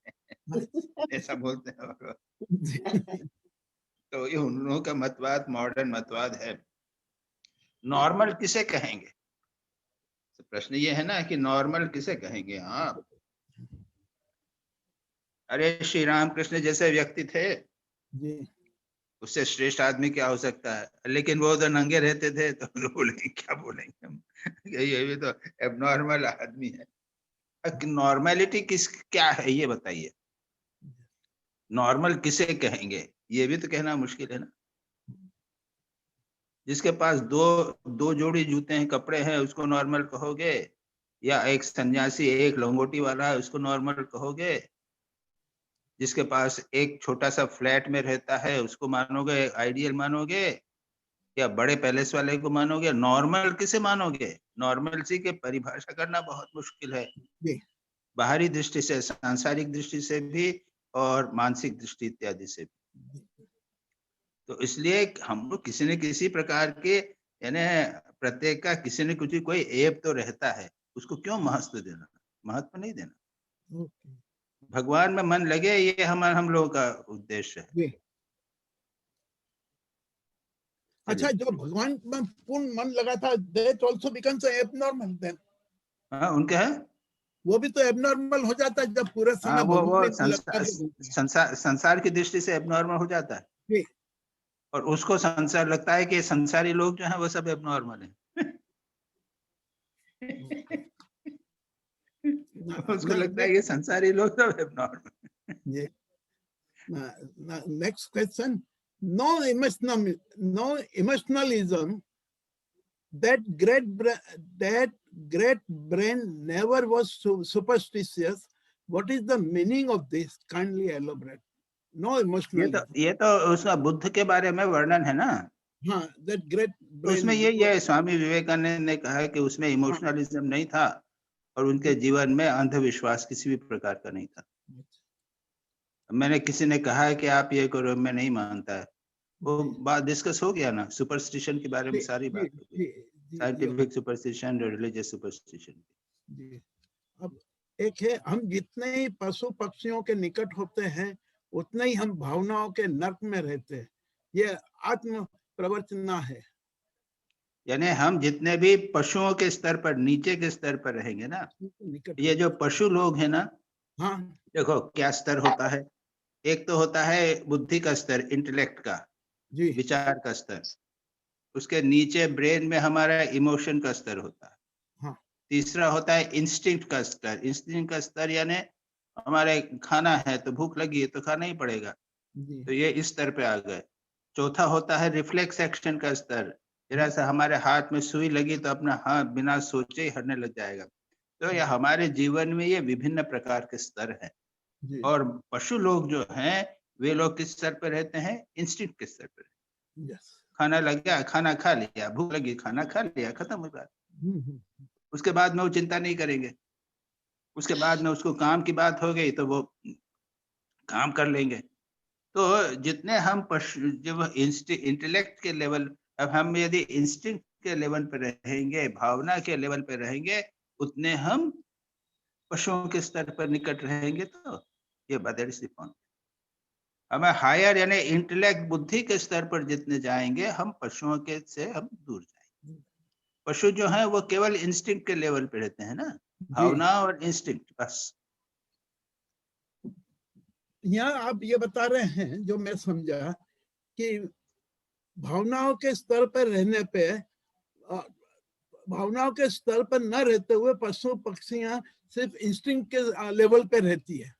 ऐसा बोलते हैं। तो ये उन लोगों का मतवाद मॉडर्न मतवाद है। नॉर्मल किसे कहेंगे? तो प्रश्न ये है ना कि नॉर्मल किसे कहेंगे? हाँ, अरे श्री रामकृष्ण जैसे व्यक्ति थे, उससे श्रेष्ठ आदमी क्या हो सकता है? लेकिन वो तो नंगे रहते थे, तो बोलेंगे क्या बोलेंगे हम, ये भी तो एबनॉर्मल आदमी है। नॉर्मलिटी क्या है ये बताइए? नॉर्मल किसे कहेंगे ये भी तो कहना मुश्किल है ना। जिसके पास दो जोड़ी जूते हैं, कपड़े हैं, उसको नॉर्मल कहोगे? या एक सन्यासी, एक लंगोटी वाला है, उसको नॉर्मल कहोगे? जिसके पास एक छोटा सा फ्लैट में रहता है उसको मानोगे, आइडियल मानोगे? या बड़े पैलेस वाले को मानोगे? नॉर्मल किसे मानोगे? नॉर्मलिटी की परिभाषा करना बहुत मुश्किल है, बाहरी दृष्टि से, सांसारिक दृष्टि से भी और मानसिक दृष्टि इत्यादि से भी। तो इसलिए हम लोग किसी न किसी प्रकार के, यानी प्रत्येक का किसी न कुछ कोई ऐप तो रहता है, उसको क्यों महत्व देना? महत्व नहीं देना। भगवान में मन लगे, ये हम लोगों का उद्देश्य है। अच्छा, जो भगवान में पूर्ण मन लगा था, that also becomes abnormal then. हाँ, उनका है, वो भी तो एबनॉर्मल हो जाता है जब पूरा समय वो संसार की दृष्टि से एबनॉर्मल हो जाता है। और उसको संसार लगता है कि संसारी लोग जो हैं वो सब एबनॉर्मल हैं। उसको लगता है कि संसारी लोग सब abnormal. Next question, no emotionalism, that great brain never was superstitious. What is the meaning of this? Kindly elaborate. No emotionalism. ये तो उसका बुद्ध के बारे में वर्णन है ना। हाँ, that great brain. उसमें ये स्वामी विवेकानंद ने कहा कि उसमें इमोशनलिज्म नहीं था और उनके जीवन में अंधविश्वास किसी भी प्रकार का नहीं था। मैंने किसी ने कहा है कि आप ये करो, मैं नहीं मानता है, वो बात डिस्कस हो गया ना, सुपरस्टिशन के बारे में सारी बात हो गई, साइंटिफिक सुपरस्टिशन, रिलीजियस सुपरस्टिशन। जी, अब एक है, हम जितने ही पशु पक्षियों के निकट होते हैं उतने ही हम भावनाओं के नर्क में रहते हैं। ये आत्म प्रवचना है। यानी हम जितने भी पशुओं के स्तर पर, नीचे के स्तर पर रहेंगे ना, ये जो पशु लोग हैं ना, हाँ, देखो क्या स्तर होता है। एक तो होता है बुद्धि का स्तर, इंटेलेक्ट का, जी, विचार का स्तर। उसके नीचे ब्रेन में हमारा इमोशन का स्तर होता है। हाँ, तीसरा होता है इंस्टिंक्ट का स्तर। इंस्टिंक्ट का स्तर यानी हमारे खाना है तो भूख लगी है तो खाना ही पड़ेगा, जी, तो ये इस स्तर पे आ गए। चौथा होता है रिफ्लेक्स एक्शन का स्तर। जरा सा हमारे हाथ में सुई लगी तो अपना हाथ बिना सोचे ही हटने लग जाएगा। तो ये हमारे जीवन में ये विभिन्न प्रकार के स्तर हैं। जी, और पशु लोग जो हैं वे लोग किस स्तर पर रहते हैं? इंस्टिंक्ट के स्तर पर। यस, खाना लग गया, खाना खा लिया, भूख लगी, खाना खा लिया, खत्म हो गया। उसके बाद में वो चिंता नहीं करेंगे। उसके बाद में उसको काम की बात हो गई तो वो काम कर लेंगे। तो जितने हम पशु, जब इंटेलेक्ट के लेवल, अब हम यदि इंस्टिंक्ट के लेवल पे रहेंगे, भावना के लेवल पे रहेंगे, उतने हम पशुओं के स्तर पर निकट रहेंगे। तो ये दैट इज द पॉइंट। हमें हायर यानी इंटेलेक्ट, बुद्धि के स्तर पर जितने जाएंगे, हम पशुओं के से हम दूर जाएंगे। पशु जो है वो केवल इंस्टिंक्ट के लेवल पे रहते हैं ना, भावना और इंस्टिंक्ट, बस। यहाँ आप ये बता रहे हैं जो मैं समझा कि भावनाओं के स्तर पर रहने पे, भावनाओं के स्तर पर न रहते हुए पशु पक्षियां सिर्फ इंस्टिंक्ट के लेवल पे रहती है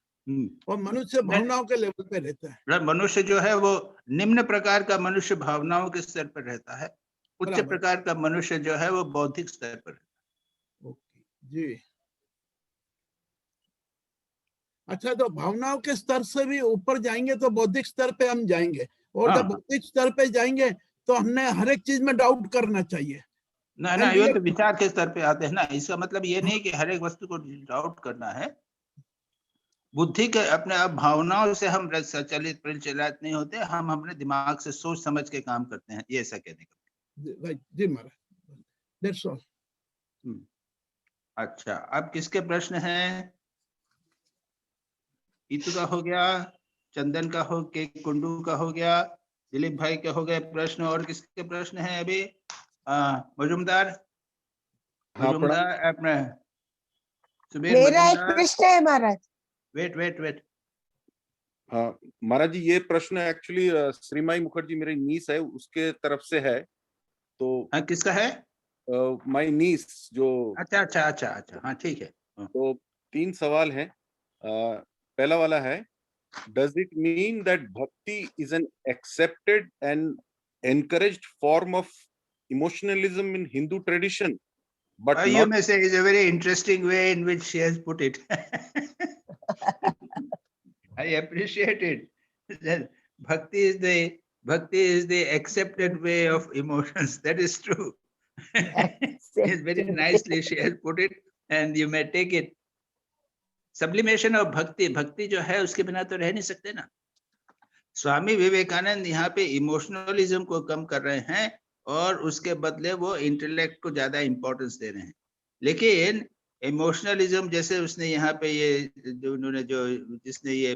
और मनुष्य भावनाओं के लेवल पे रहता है। मनुष्य जो है वो निम्न प्रकार का मनुष्य भावनाओं के स्तर पर रहता है, उच्च प्रकार का मनुष्य जो है वो बौद्धिक स्तर पर रहता है। ओके जी, अच्छा, तो भावनाओं के स्तर से भी ऊपर जाएंगे तो बौद्धिक स्तर पे हम जाएंगे, और जब बौद्धिक स्तर पे जाएंगे तो हमने हर एक चीज में डाउट करना चाहिए ना। ना, ये तो विचार के स्तर पे आते हैं ना। इसका मतलब ये नहीं कि हर एक वस्तु को डाउट करना है। बुद्धि के अपने अब भावनाओं से हम सचलित परिचलित नहीं होते, हम अपने दिमाग से सोच समझ के काम करते हैं, ये ऐसा कहने का। जी महाराज, दैट्स ऑल। अच्छा, अब किसके प्रश्न हैं? ईतू का हो गया, चंदन का हो के, कुंडू का हो गया, दिलीप भाई के हो गए प्रश्न। और किसके प्रश्न हैं अभी? मजुमदार, अपने सुबीर मेरा एक प्रश्न है महाराज। वेट। हाँ महाराज जी, ये प्रश्न एक्चुअली श्रीमाई मुखर्जी मेरी नीस है, उसके तरफ से है। तो किसका है? माई नीस जो। अच्छा, हाँ ठीक है। तो 3 सवाल हैं। पहला वाला है, does it mean that bhakti is an accepted and encouraged form of emotionalism in Hindu tradition? But you may say it's a very interesting way in which she has put it. I appreciate it. That bhakti is the accepted way of emotions. That is true. It's very nicely she has put it, and you may take it. Sublimation of भक्ति, भक्ति जो है उसके बिना तो रह नहीं सकते ना। स्वामी विवेकानंद यहाँ पे इमोशनलिज्म को कम कर रहे हैं और उसके बदले वो इंटेलेक्ट को ज्यादा इंपॉर्टेंस दे रहे हैं। लेकिन इमोशनलिज्म, जैसे उसने यहाँ पे ये जिसने ये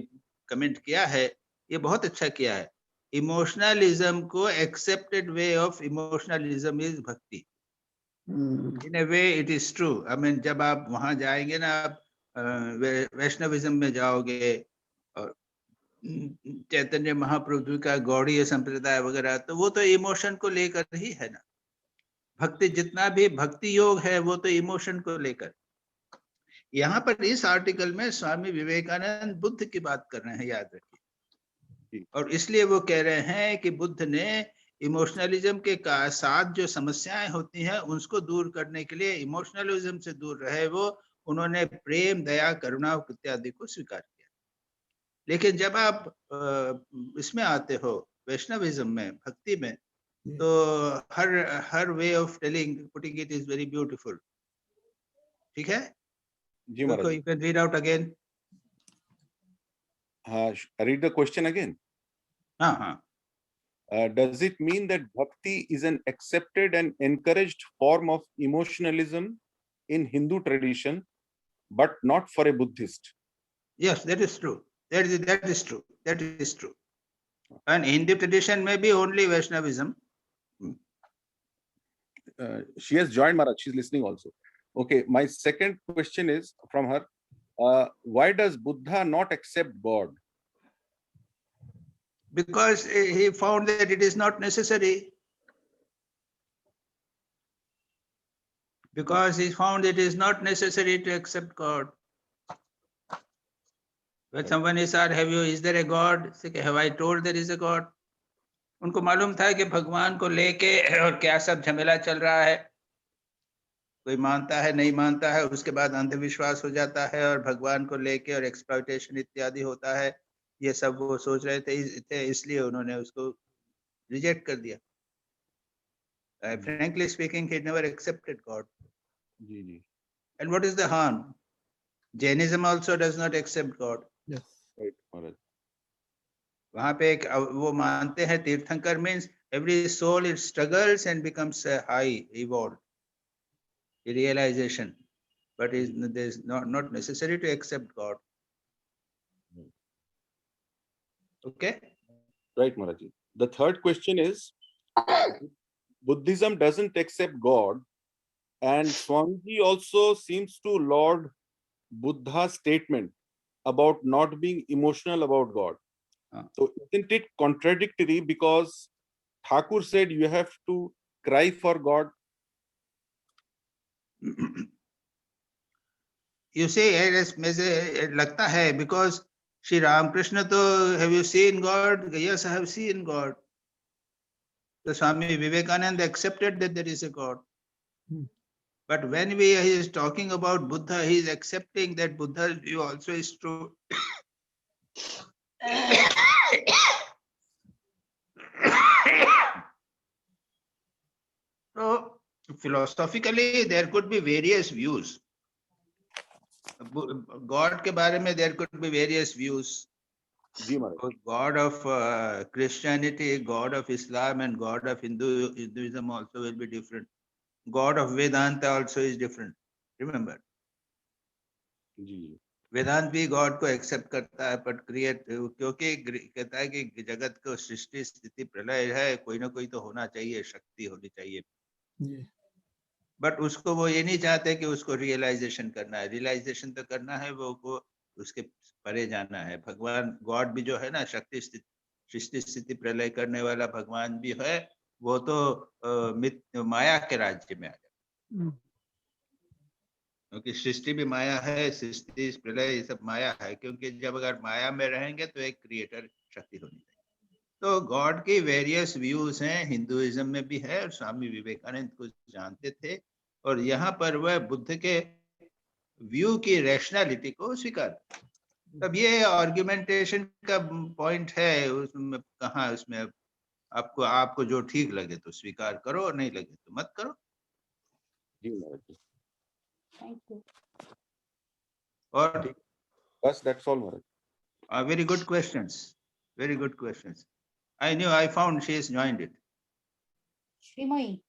कमेंट किया है, ये बहुत अच्छा किया है। इमोशनलिज्म को accepted way of emotionalism is bhakti. In a way it is true. I mean, जब आप वहां जाएंगे ना, आप वैष्णविज्म में जाओगे और चैतन्य महाप्रभु का गौड़ीय संप्रदाय वगैरह, तो वो तो इमोशन को लेकर ही है ना। भक्ति, जितना भी भक्ति योग है वो तो इमोशन को लेकर। यहाँ पर इस आर्टिकल में स्वामी विवेकानंद बुद्ध की बात कर रहे हैं, याद रखिए। और इसलिए वो कह रहे हैं कि बुद्ध ने इमोशनलिज्म के साथ जो समस्याएं होती हैं उसको दूर करने के लिए इमोशनलिज्म से दूर रहे वो, उन्होंने प्रेम, दया, करुणा इत्यादि को स्वीकार किया। लेकिन जब आप इसमें आते हो वैष्णविज्म में, भक्ति में, तो हर way of telling, putting it is very beautiful. ठीक है जी महाराज। You can read out again. हाँ, रीड द क्वेश्चन अगेन। हाँ, does it mean that bhakti is an accepted and encouraged form of emotionalism in Hindu tradition, but not for a Buddhist? Yes, that is true. That is true. That is true. And Hindu tradition may be only Vaishnavism. She has joined, Maharaj. She's listening also. Okay, my second question is from her. Why does Buddha not accept God? Because he found that it is not necessary. Because he found it is not necessary to accept God. When someone is asked, is there a God? Say, have I told there is a God? उनको मालूम था कि भगवान को लेके और क्या सब झमेला चल रहा है, कोई मानता है नहीं मानता है, उसके बाद अंधविश्वास हो जाता है और भगवान को लेके और एक्सप्लॉयटेशन इत्यादि होता है, ये सब वो सोच रहे थे, इसलिए उन्होंने उसको रिजेक्ट कर दिया. Frankly speaking, he never accepted God. And what is the harm? Jainism also does not accept God. Yes. Right, Maharaj. वहां पे एक वो मानते हैं तीर्थंकर means every soul it struggles and becomes high, evolved, realization, but is there's not necessary to accept God. Okay. Right, Maharaj. The third question is, Buddhism doesn't accept God, and Swamiji also seems to laud Buddha's statement about not being emotional about God. So isn't it contradictory, because Thakur said you have to cry for God? You see, मुझे लगता है because Shri Ramakrishna तो have you seen God? Yes, I have seen God. So Swami Vivekananda accepted that there is a God. But when he is talking about Buddha, he is accepting that Buddha's view also is true. So philosophically, there could be various views. God के बारे में there could be various views. God of Christianity, God of Islam, and God of Hinduism also will be different. God of Vedanta also is different. Remember, वेदांत भी God को accept करता है, but create, क्योंकि कहता है कि जगत को सृष्टि स्थिति प्रलय है, कोई ना कोई तो होना चाहिए, शक्ति होनी चाहिए. बट उसको वो ये नहीं चाहते कि उसको रियलाइजेशन करना है. रियलाइजेशन तो करना है, वो उसके परे जाना है. भगवान गॉड भी जो है ना, शक्ति सृष्टि स्थिति प्रलय करने वाला भगवान भी है, वो तो माया के राज्य में आ जाता, क्योंकि सृष्टि भी माया है, सृष्टि प्रलय ये सब माया है. क्योंकि जब अगर माया में रहेंगे तो एक क्रिएटर शक्ति होनी चाहिए. तो गॉड की वेरियस व्यूज हैं, हिंदुइज्म में भी है, और स्वामी विवेकानंद को जानते थे, और यहाँ पर वह बुद्ध के व्यू की रैशनैलिटी को स्वीकार. तब ये आर्गुमेंटेशन का पॉइंट है, उसमें कहाँ, उसमें आपको जो ठीक लगे तो स्वीकार करो, और नहीं लगे तो मत करो. Thank you. और बस that's all, Maharaj. Very good questions. Very good questions. I found she has joined it. Sreemayee.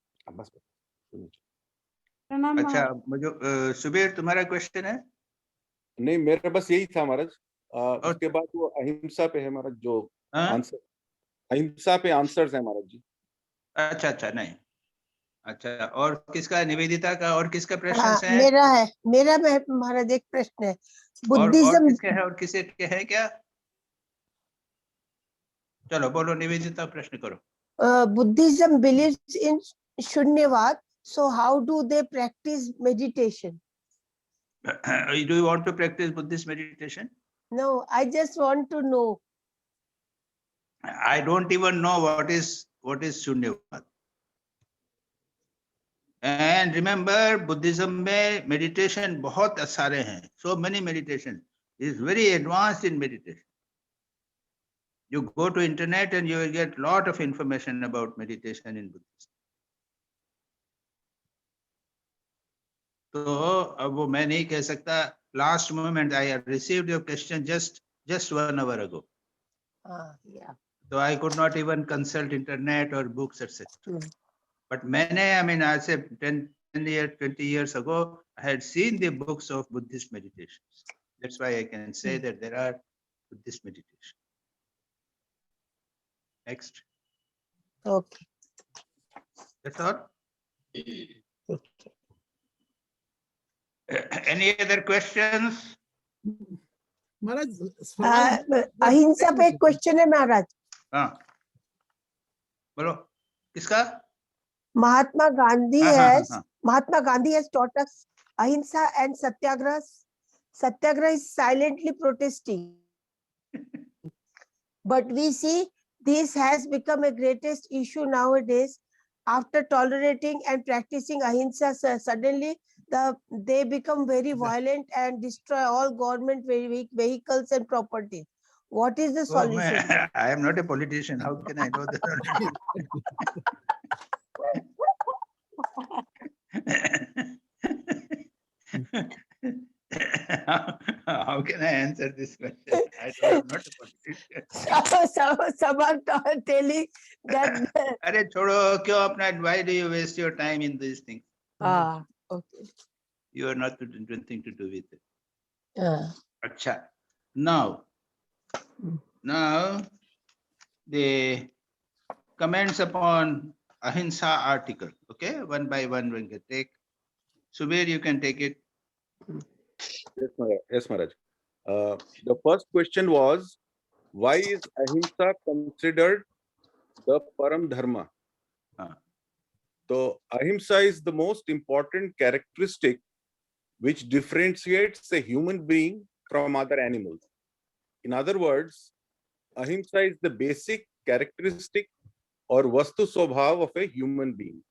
अच्छा, मुझे सुबीर तुम्हारा क्वेश्चन है? नहीं, मेरा बस यही था महाराज. उसके बाद वो अहिंसा पे है महाराज, जो आंसर अहिंसा पे आंसर्स है महाराज जी. अच्छा, नहीं. अच्छा, और किसका, निवेदिता का, और किसका प्रश्न है? मेरा महाराज एक प्रश्न है. बुद्धिज्म किसके है और किसे के है क्या? चलो बोलो, निवेदिता प्रश्न करो. Buddhism believes in Shunyavad, so how do they practice meditation? Do you want to practice Buddhist meditation? No, I just want to know. I don't even know what is Shunyavad. And remember, Buddhism में meditation बहुत सारे हैं. So many meditation is very advanced in meditation. You go to internet and you will get lot of information about meditation in Buddhism. तो अब वो मैं नहीं कह सकता. Last moment I have received your question just 1 hour ago. Yeah. So I could not even consult internet or books, etc. But I say 10 years, 20 years ago, I had seen the books of Buddhist meditations. That's why I can say that there are Buddhist meditations. Next. Okay. That's all. Okay. Any other questions? महाराज सवाल अहिंसा पे एक question है महाराज. हाँ, बोलो किसका? Mahatma Gandhi हाँ, has हाँ. taught us ahimsa and satyagraha. Satyagraha is silently protesting. But we see this has become a greatest issue nowadays. After tolerating and practicing ahimsa, suddenly they become very violent and destroy all government vehicles and properties. What is the solution? I am not a politician. How can I know the How can I answer this question? I'm not a politician. Some are telling that. अरे छोड़ो क्यों अपना, why do you waste your time in these things? Okay. You are not nothing to do with it. Yeah. Now the comments upon Ahimsa article. Okay, one by one we can take. Subir, you can take it. Yes, Maharaj. The first question was, why is Ahimsa considered the Param Dharma? So, Ahimsa is the most important characteristic which differentiates a human being from other animals. In other words, Ahimsa is the basic characteristic or Vastu Swabhav of a human being.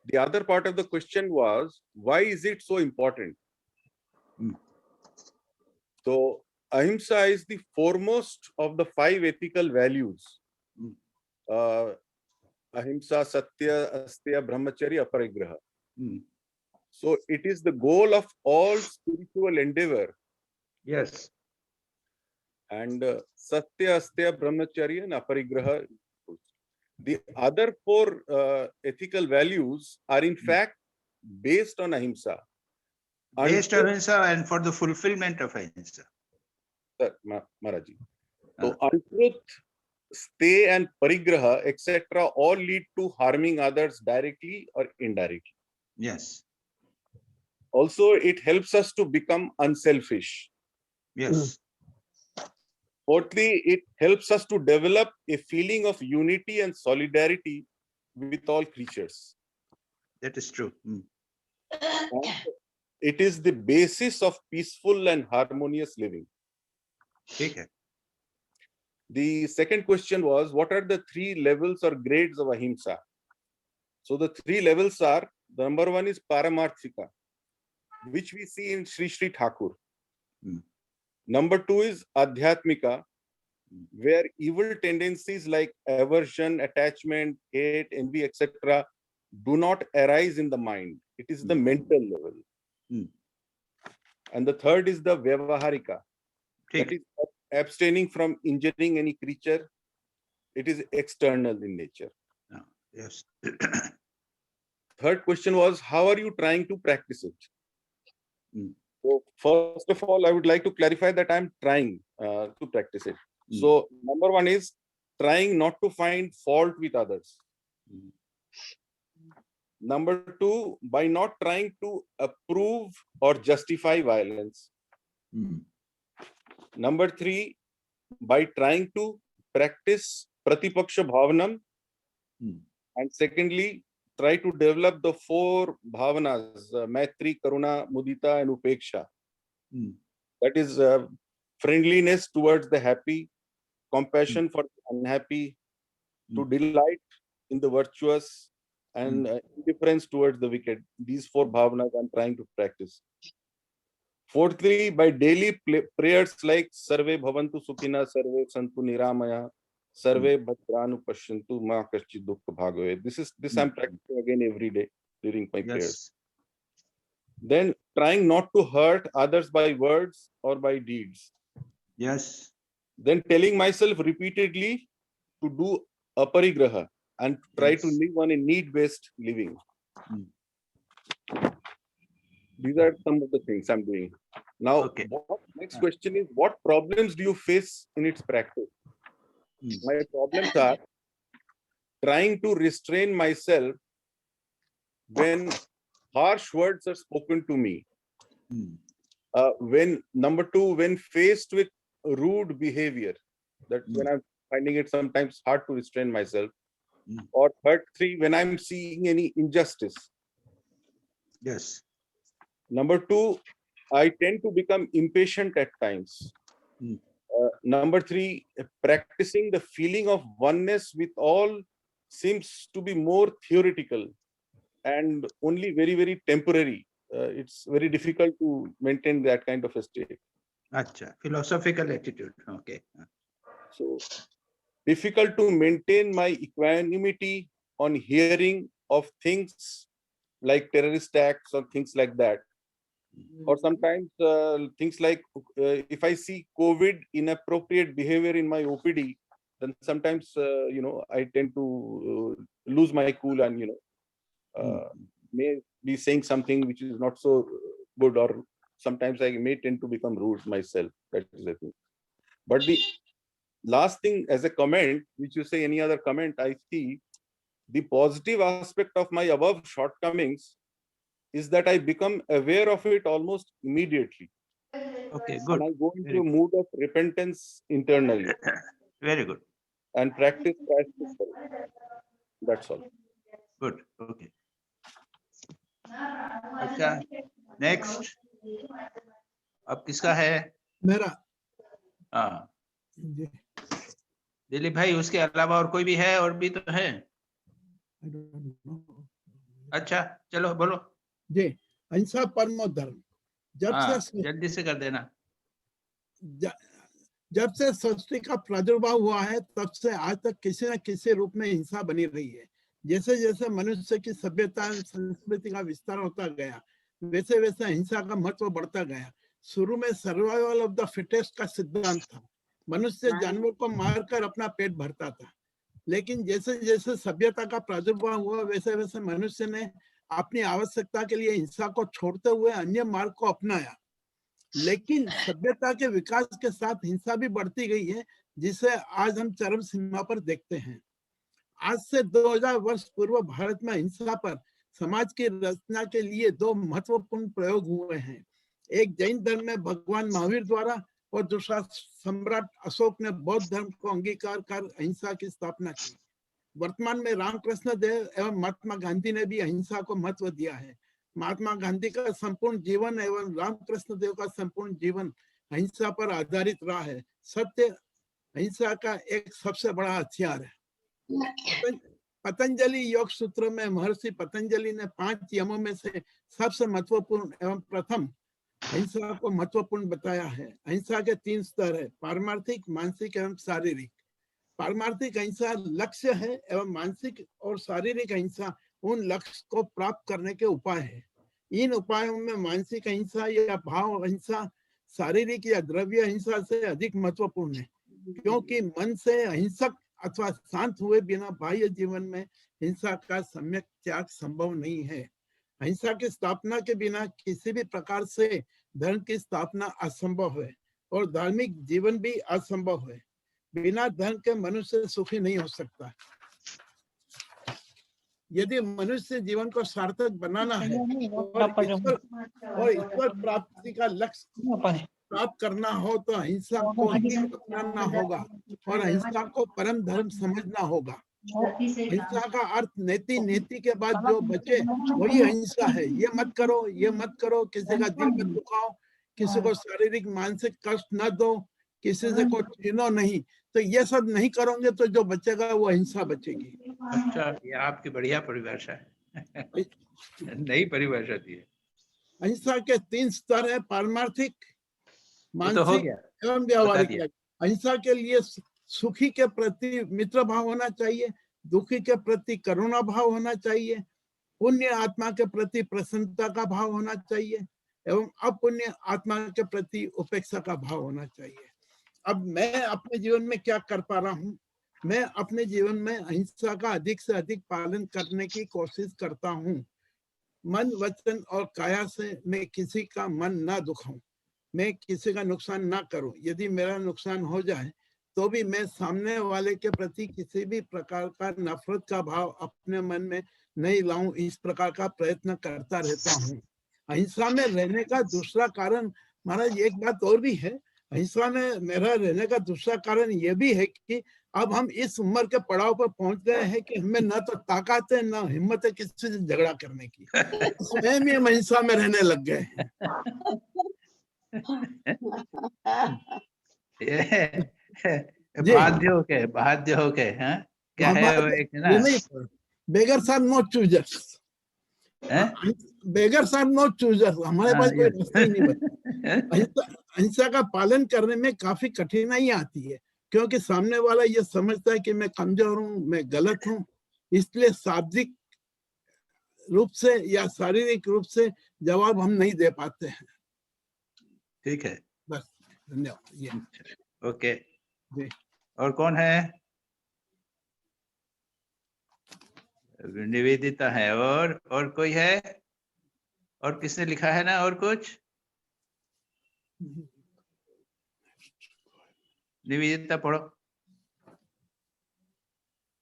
The other part of the question was, why is it so important? So, Ahimsa is the foremost of the 5 ethical values. Ahimsa, Satya, Asteya, Brahmacharya, Aparigraha. So, it is the goal of all spiritual endeavor. Yes. And Satya, Asteya, Brahmacharya, and Aparigraha. The other 4 ethical values are in fact based on Ahimsa. Based on Ahimsa and for the fulfillment of Ahimsa. Maharaji. So, untruth, stay and parigraha, etc., all lead to harming others directly or indirectly. Yes. Also, it helps us to become unselfish. Yes. Fourthly, it helps us to develop a feeling of unity and solidarity with all creatures. That is true. It is the basis of peaceful and harmonious living. Okay. The second question was, what are the 3 levels or grades of Ahimsa? So the 3 levels are, the number 1 is Paramarthika, which we see in Sri Sri Thakur. Number 2 is Adhyatmika, where evil tendencies like aversion, attachment, hate, envy, etc. do not arise in the mind. It is the mental level. And the third is the Vyavaharika. That is abstaining from injuring any creature. It is external in nature. Yes. Third question was, how are you trying to practice it? So first of all, I would like to clarify that I'm trying to practice it. So number 1 is trying not to find fault with others. Number 2, by not trying to approve or justify violence. Number 3, by trying to practice Pratipaksha Bhavanam. And secondly, try to develop the 4 bhavanas, Maitri, Karuna, Mudita, and Upeksha. That is friendliness towards the happy, compassion for the unhappy, to delight in the virtuous, and indifference towards the wicked. These 4 bhavanas I'm trying to practice. Fourthly, by daily prayers like Sarve Bhavantu Sukhina, Sarve Santu Niramaya, Sarve Bhadranu Pashyantu Ma Kaschid Dukkha Bhagave. This I'm practicing again every day during my prayers. Then trying not to hurt others by words or by deeds. Yes. then telling myself repeatedly to do aparigraha and try to live on a need-based living. These are some of the things I'm doing. Now, next question is, what problems do you face in its practice? My problems are trying to restrain myself when harsh words are spoken to me. Number two, when faced with rude behavior, that's when I'm finding it sometimes hard to restrain myself. Or third, three, when I'm seeing any injustice. Yes. Number two, I tend to become impatient at times. Number three, practicing the feeling of oneness with all seems to be more theoretical and only very, very temporary. It's very difficult to maintain that kind of a state. Acha, philosophical attitude. Okay. So difficult to maintain my equanimity on hearing of things like terrorist acts or things like that. Or sometimes things like if I see COVID inappropriate behavior in my OPD, then sometimes I tend to lose my cool and may be saying something which is not so good, or sometimes I may tend to become rude myself. That is the thing. But the last thing, as a comment, which you say, any other comment, I see the positive aspect of my above shortcomings is that I become aware of it almost immediately. Okay, good. And I go into a mood of repentance internally. Very good. And practice. That's all. Good. Okay. अच्छा, next. अब किसका है? मेरा. हाँ. दिलीप भाई, उसके अलावा और कोई भी है? और भी तो है. अच्छा, चलो बोलो. जी, अहिंसा परमो धर्म. जल्दी से कर देना. जब से सृष्टि का प्रादुर्भाव हुआ है, तब से आज तक किसी न किसी रूप में हिंसा बनी रही है. जैसे जैसे मनुष्य की सभ्यता संस्कृति का विस्तार होता गया, वैसे वैसे हिंसा का महत्व बढ़ता गया. शुरू में सर्वाइवल ऑफ द फिटेस्ट का सिद्धांत था. मनुष्य जानवर को मारकर अपना पेट भरता था. लेकिन जैसे जैसे सभ्यता का प्रादुर्भाव हुआ, वैसे वैसे मनुष्य ने अपनी आवश्यकता के लिए हिंसा को छोड़ते हुए अन्य मार्ग को अपनाया. लेकिन सभ्यता के विकास के साथ हिंसा भी बढ़ती गई है, जिसे आज हम चरम सीमा पर देखते हैं. आज से 2000 वर्ष पूर्व भारत में हिंसा पर समाज की रचना के लिए दो महत्वपूर्ण प्रयोग हुए हैं. एक जैन धर्म में भगवान महावीर द्वारा, और दूसरा सम्राट अशोक ने बौद्ध धर्म को अंगीकार कर अहिंसा की स्थापना की. वर्तमान में रामकृष्ण देव एवं महात्मा गांधी ने भी अहिंसा को महत्व दिया है. महात्मा गांधी का संपूर्ण जीवन एवं रामकृष्ण देव का संपूर्ण जीवन अहिंसा पर आधारित रहा है. सत्य अहिंसा का एक सबसे बड़ा हथियार है. पतंजलि योग सूत्र में महर्षि पतंजलि ने 5 यमों में से सबसे महत्वपूर्ण एवं प्रथम अहिंसा को महत्वपूर्ण बताया है. अहिंसा के 3 स्तर है: पारमार्थिक, मानसिक एवं शारीरिक. पारमार्थिक अहिंसा लक्ष्य है एवं मानसिक और शारीरिक अहिंसा उन लक्ष्य को प्राप्त करने के उपाय है. इन उपायों में मानसिक अहिंसा या भाव अहिंसा शारीरिक या द्रव्य अहिंसा से अधिक महत्वपूर्ण है, क्योंकि मन से अहिंसक अथवा शांत हुए बिना बाह्य जीवन में हिंसा का सम्यक त्याग संभव नहीं है. अहिंसा की स्थापना के बिना किसी भी प्रकार से धर्म की स्थापना असंभव है और धार्मिक जीवन भी असंभव है. बिना धर्म के मनुष्य सुखी नहीं हो सकता. यदि मनुष्य जीवन को सार्थक बनाना है और ईश्वर प्राप्ति का लक्ष्य प्राप्त करना हो, तो अहिंसा को अपनाना होगा और अहिंसा को परम धर्म समझना होगा. हिंसा का अर्थ नेति, नेति के बाद जो बचे वही अहिंसा है. ये मत करो, ये मत करो, किसी का दिल मत दुखाओ, किसी को शारीरिक मानसिक कष्ट न दो, किसी से को छीनो नहीं. तो ये सब नहीं करोगे तो जो बचेगा वो अहिंसा बचेगी. अच्छा, ये आपकी बढ़िया परिभाषा है. नई परिभाषा दी है. अहिंसा के 3 स्तर है: पारमार्थिक, तो हो मानसिक गया, एवं व्यावहारिक. अहिंसा के लिए सुखी के प्रति मित्र भाव होना चाहिए, दुखी के प्रति करुणा भाव होना चाहिए, पुण्य आत्मा के प्रति प्रसन्नता का भाव होना चाहिए एवं अपुण्य आत्मा के प्रति उपेक्षा का भाव होना चाहिए. अब मैं अपने जीवन में क्या कर पा रहा हूँ, मैं अपने जीवन में अहिंसा का अधिक से अधिक पालन करने की कोशिश करता हूँ। मन, वचन और काया से मैं किसी का मन ना दुखाऊं, मैं किसी का नुकसान ना करूं। यदि मेरा नुकसान हो जाए तो भी मैं सामने वाले के प्रति किसी भी प्रकार का नफरत का भाव अपने मन में नहीं लाऊं, इस प्रकार का प्रयत्न करता रहता हूँ। अहिंसा में रहने का दूसरा कारण, महाराज एक बात और भी है, अहिंसा में मेरा रहने का दूसरा कारण यह भी है कि अब हम इस उम्र के पड़ाव पर पहुंच गए हैं कि हमें न तो ताकत है न हिम्मत है किसी से झगड़ा करने की, स्वयं ही हम अहिंसा में रहने लग गए हैं। बाध्य होके हाँ क्या है वो एक ना, ये नहीं, beggars are not choosers, beggars are not choosers, हमारे पास कोई रास्ता ही नहीं बचा। अहिंसा का पालन करने में काफी कठिनाई आती है क्योंकि सामने वाला ये समझता है कि मैं कमजोर हूँ, मैं गलत हूँ, इसलिए शाब्दिक रूप से या शारीरिक रूप से जवाब हम नहीं दे पाते हैं। ठीक है, बस, धन्यवाद। ये ओके, जी। और कौन है? निवेदिता है, और कोई है? और किसने लिखा है ना और कुछ? निवेदिता पढ़ो,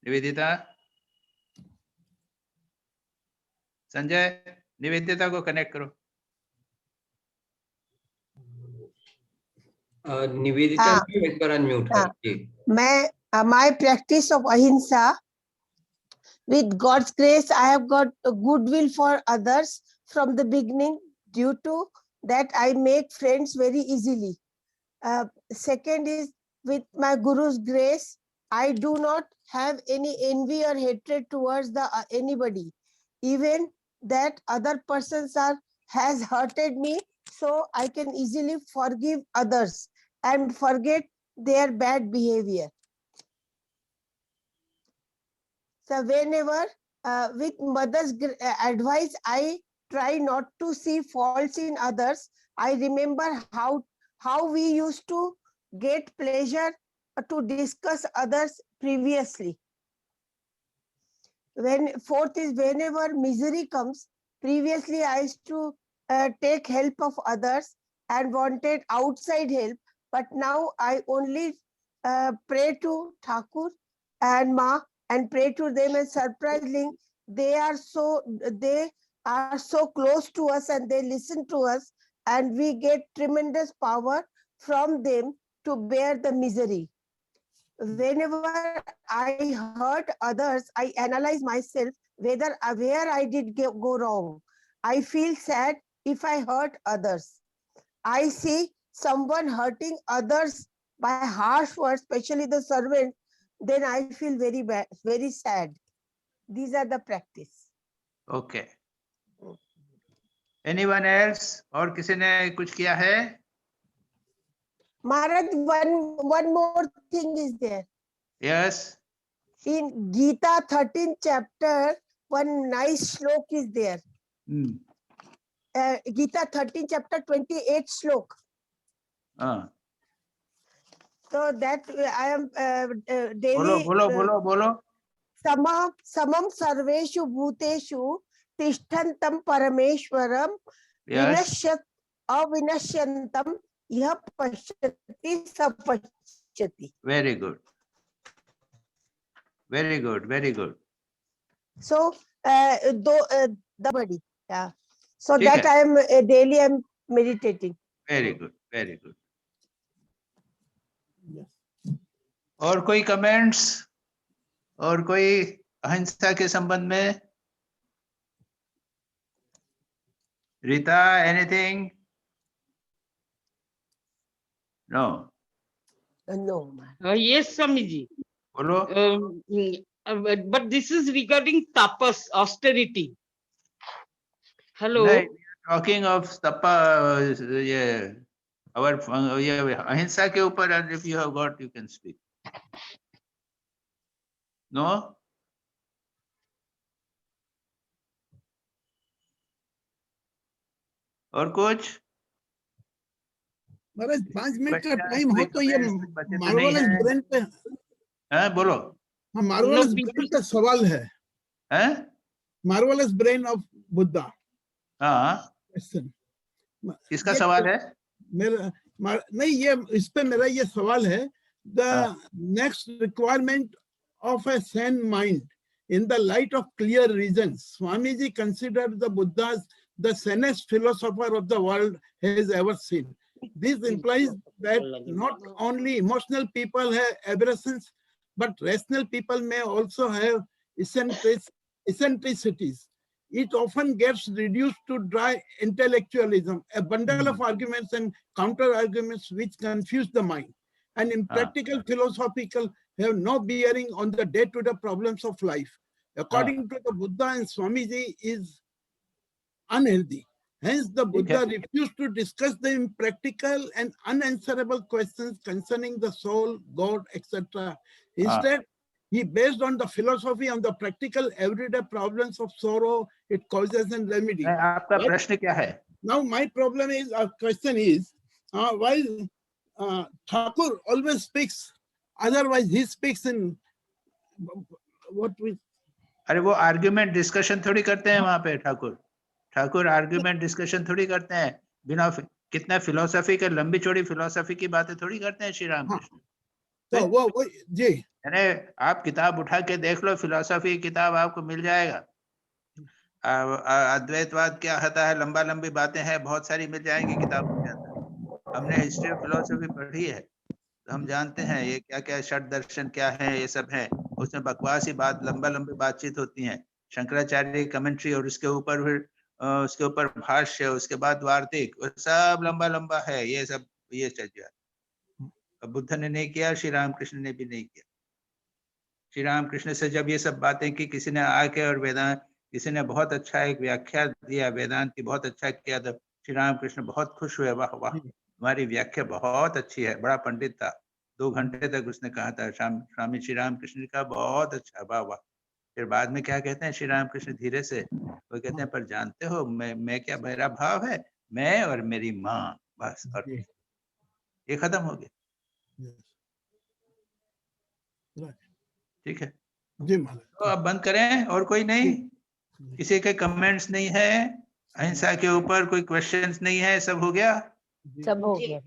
निवेदिता। संजय, निवेदिता को कनेक्ट करो। निवेदिता एक बार अनम्यूट करिए। मैं my practice of ahimsa, with God's grace, I have got a goodwill for others from the beginning. Due to that, I make friends very easily. Second is, with my Guru's grace, I do not have any envy or hatred towards the anybody, even that other persons has hurted me, so I can easily forgive others and forget their bad behavior. So whenever with mother's advice, I try not to see faults in others. I remember how we used to get pleasure to discuss others previously. Fourth is, whenever misery comes, previously I used to take help of others and wanted outside help, but now I only pray to Thakur and Ma and pray to them, and surprisingly, they are so close to us and they listen to us, and we get tremendous power from them to bear the misery. Whenever I hurt others, I analyze myself where I did go wrong. I feel sad if I hurt others. I see someone hurting others by harsh words, especially the servant, then I feel very bad, very sad. These are the practice. Okay. Anyone else? और किसी ने कुछ किया है? Maharaj, one more thing is there. Yes. In Gita 13th chapter, one nice slok is there. Gita 13 chapter 28 slok. So that I am daily. बोलो. Samam sarveshu bhuteshu tishtantam parameshwaram vinashyat avinashyantam yah pashyati sapashyati. Very good. Very good. Very good. So the body, yeah. So that I am daily I'm meditating. Very good. Very good. और कोई comments? और कोई अहिंसा के संबंध में? Rita, anything? No. No. Yes, Swamiji. बोलो. But this is regarding tapas, austerity. Hello. No, talking of tapa, yeah, our ahimsa के ऊपर, and if you have got, you can speak. No? और कुछ? महाराज 5 मिनट का Questions, टाइम हो कोई तो ये comments कुछ बचे तो नहीं मार्वलस हैं? ब्रेन पे, हाँ बोलो। हाँ मार्वलस ब्रेन का सवाल है, हैं? मार्वलस ब्रेन ऑफ बुद्धा हाँ क्वेश्चन। किसका सवाल है? नहीं, ये इस पे मेरा ये सवाल है, the next requirement of a sane mind in the light of clear reasons. Swamiji considered the Buddhas the sanest philosopher of the world has ever seen. This implies that not only emotional people have aberrations, but rational people may also have eccentricities. It often gets reduced to dry intellectualism, a bundle of arguments and counter-arguments which confuse the mind, and impractical philosophical have no bearing on the day-to-day problems of life. According to the Buddha and Swamiji, is unhealthy. Hence, the Buddha refused to discuss the impractical and unanswerable questions concerning the soul, God, etc. Instead, he based on the philosophy on the practical everyday problems of sorrow, its causes and remedy. आपका प्रश्न क्या है? Now, my problem is, our question is, why Thakur always speaks, otherwise he speaks in what we... अरे वो argument discussion थोड़ी करते हैं वहां पे ठाकुर आर्ग्यूमेंट डिस्कशन थोड़ी करते हैं, बिना कितना फिलोसफी के लंबी चौड़ी फिलोसफी की बातें थोड़ी करते हैं श्री राम कृष्ण। तो वो जी, यानी आप किताब उठा के देख लो, फिलोसफी किताब आपको मिल जाएगा। अद्वैतवाद क्या होता है, लंबा लंबी बातें हैं, बहुत सारी मिल जाएंगी किताबों के अंदर। हमने हिस्ट्री ऑफ फिलोसफी पढ़ी है तो हम जानते हैं ये क्या क्या षड दर्शन क्या है, ये सब है। उसमें बकवास ही बात, लंबा लंबी बातचीत होती है। शंकराचार्य की कमेंट्री और उसके ऊपर फिर उसके ऊपर भाष्य, उसके बाद वार्तिक, सब लंबा लंबा है। ये सब ये चल जाए। बुद्ध ने नहीं किया, श्री रामकृष्ण ने भी नहीं किया। श्री रामकृष्ण से जब ये सब बातें की, किसी ने आके और वेदांत, किसी ने बहुत अच्छा एक व्याख्या दिया वेदांत की, बहुत अच्छा किया, तो श्री रामकृष्ण बहुत खुश हुए, वाह वाह हमारी व्याख्या बहुत अच्छी है। बड़ा पंडित था, 2 घंटे तक उसने कहा था स्वामी श्री रामकृष्ण का बहुत अच्छा, वाह वाह। फिर बाद में क्या कहते हैं श्री रामकृष्ण धीरे से, वो कहते हैं पर जानते हो मैं क्या, मेरा भाव है मैं और मेरी माँ, बस, और ये खत्म हो गया। ठीक है जी महाराज, तो अब बंद करें। और कोई नहीं, किसी के कमेंट्स नहीं है, अहिंसा के ऊपर कोई क्वेश्चंस नहीं है, सब हो गया, सब हो गया।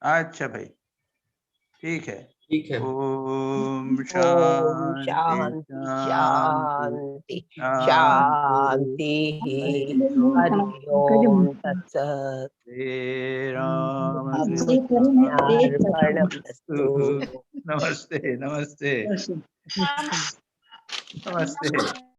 अच्छा भाई ठीक है। ठीक है। ओम शांति शांति शांति शांति शांति। हरि ओम तत्सत। श्री राम अर्पणमस्तु। नमस्ते नमस्ते नमस्ते।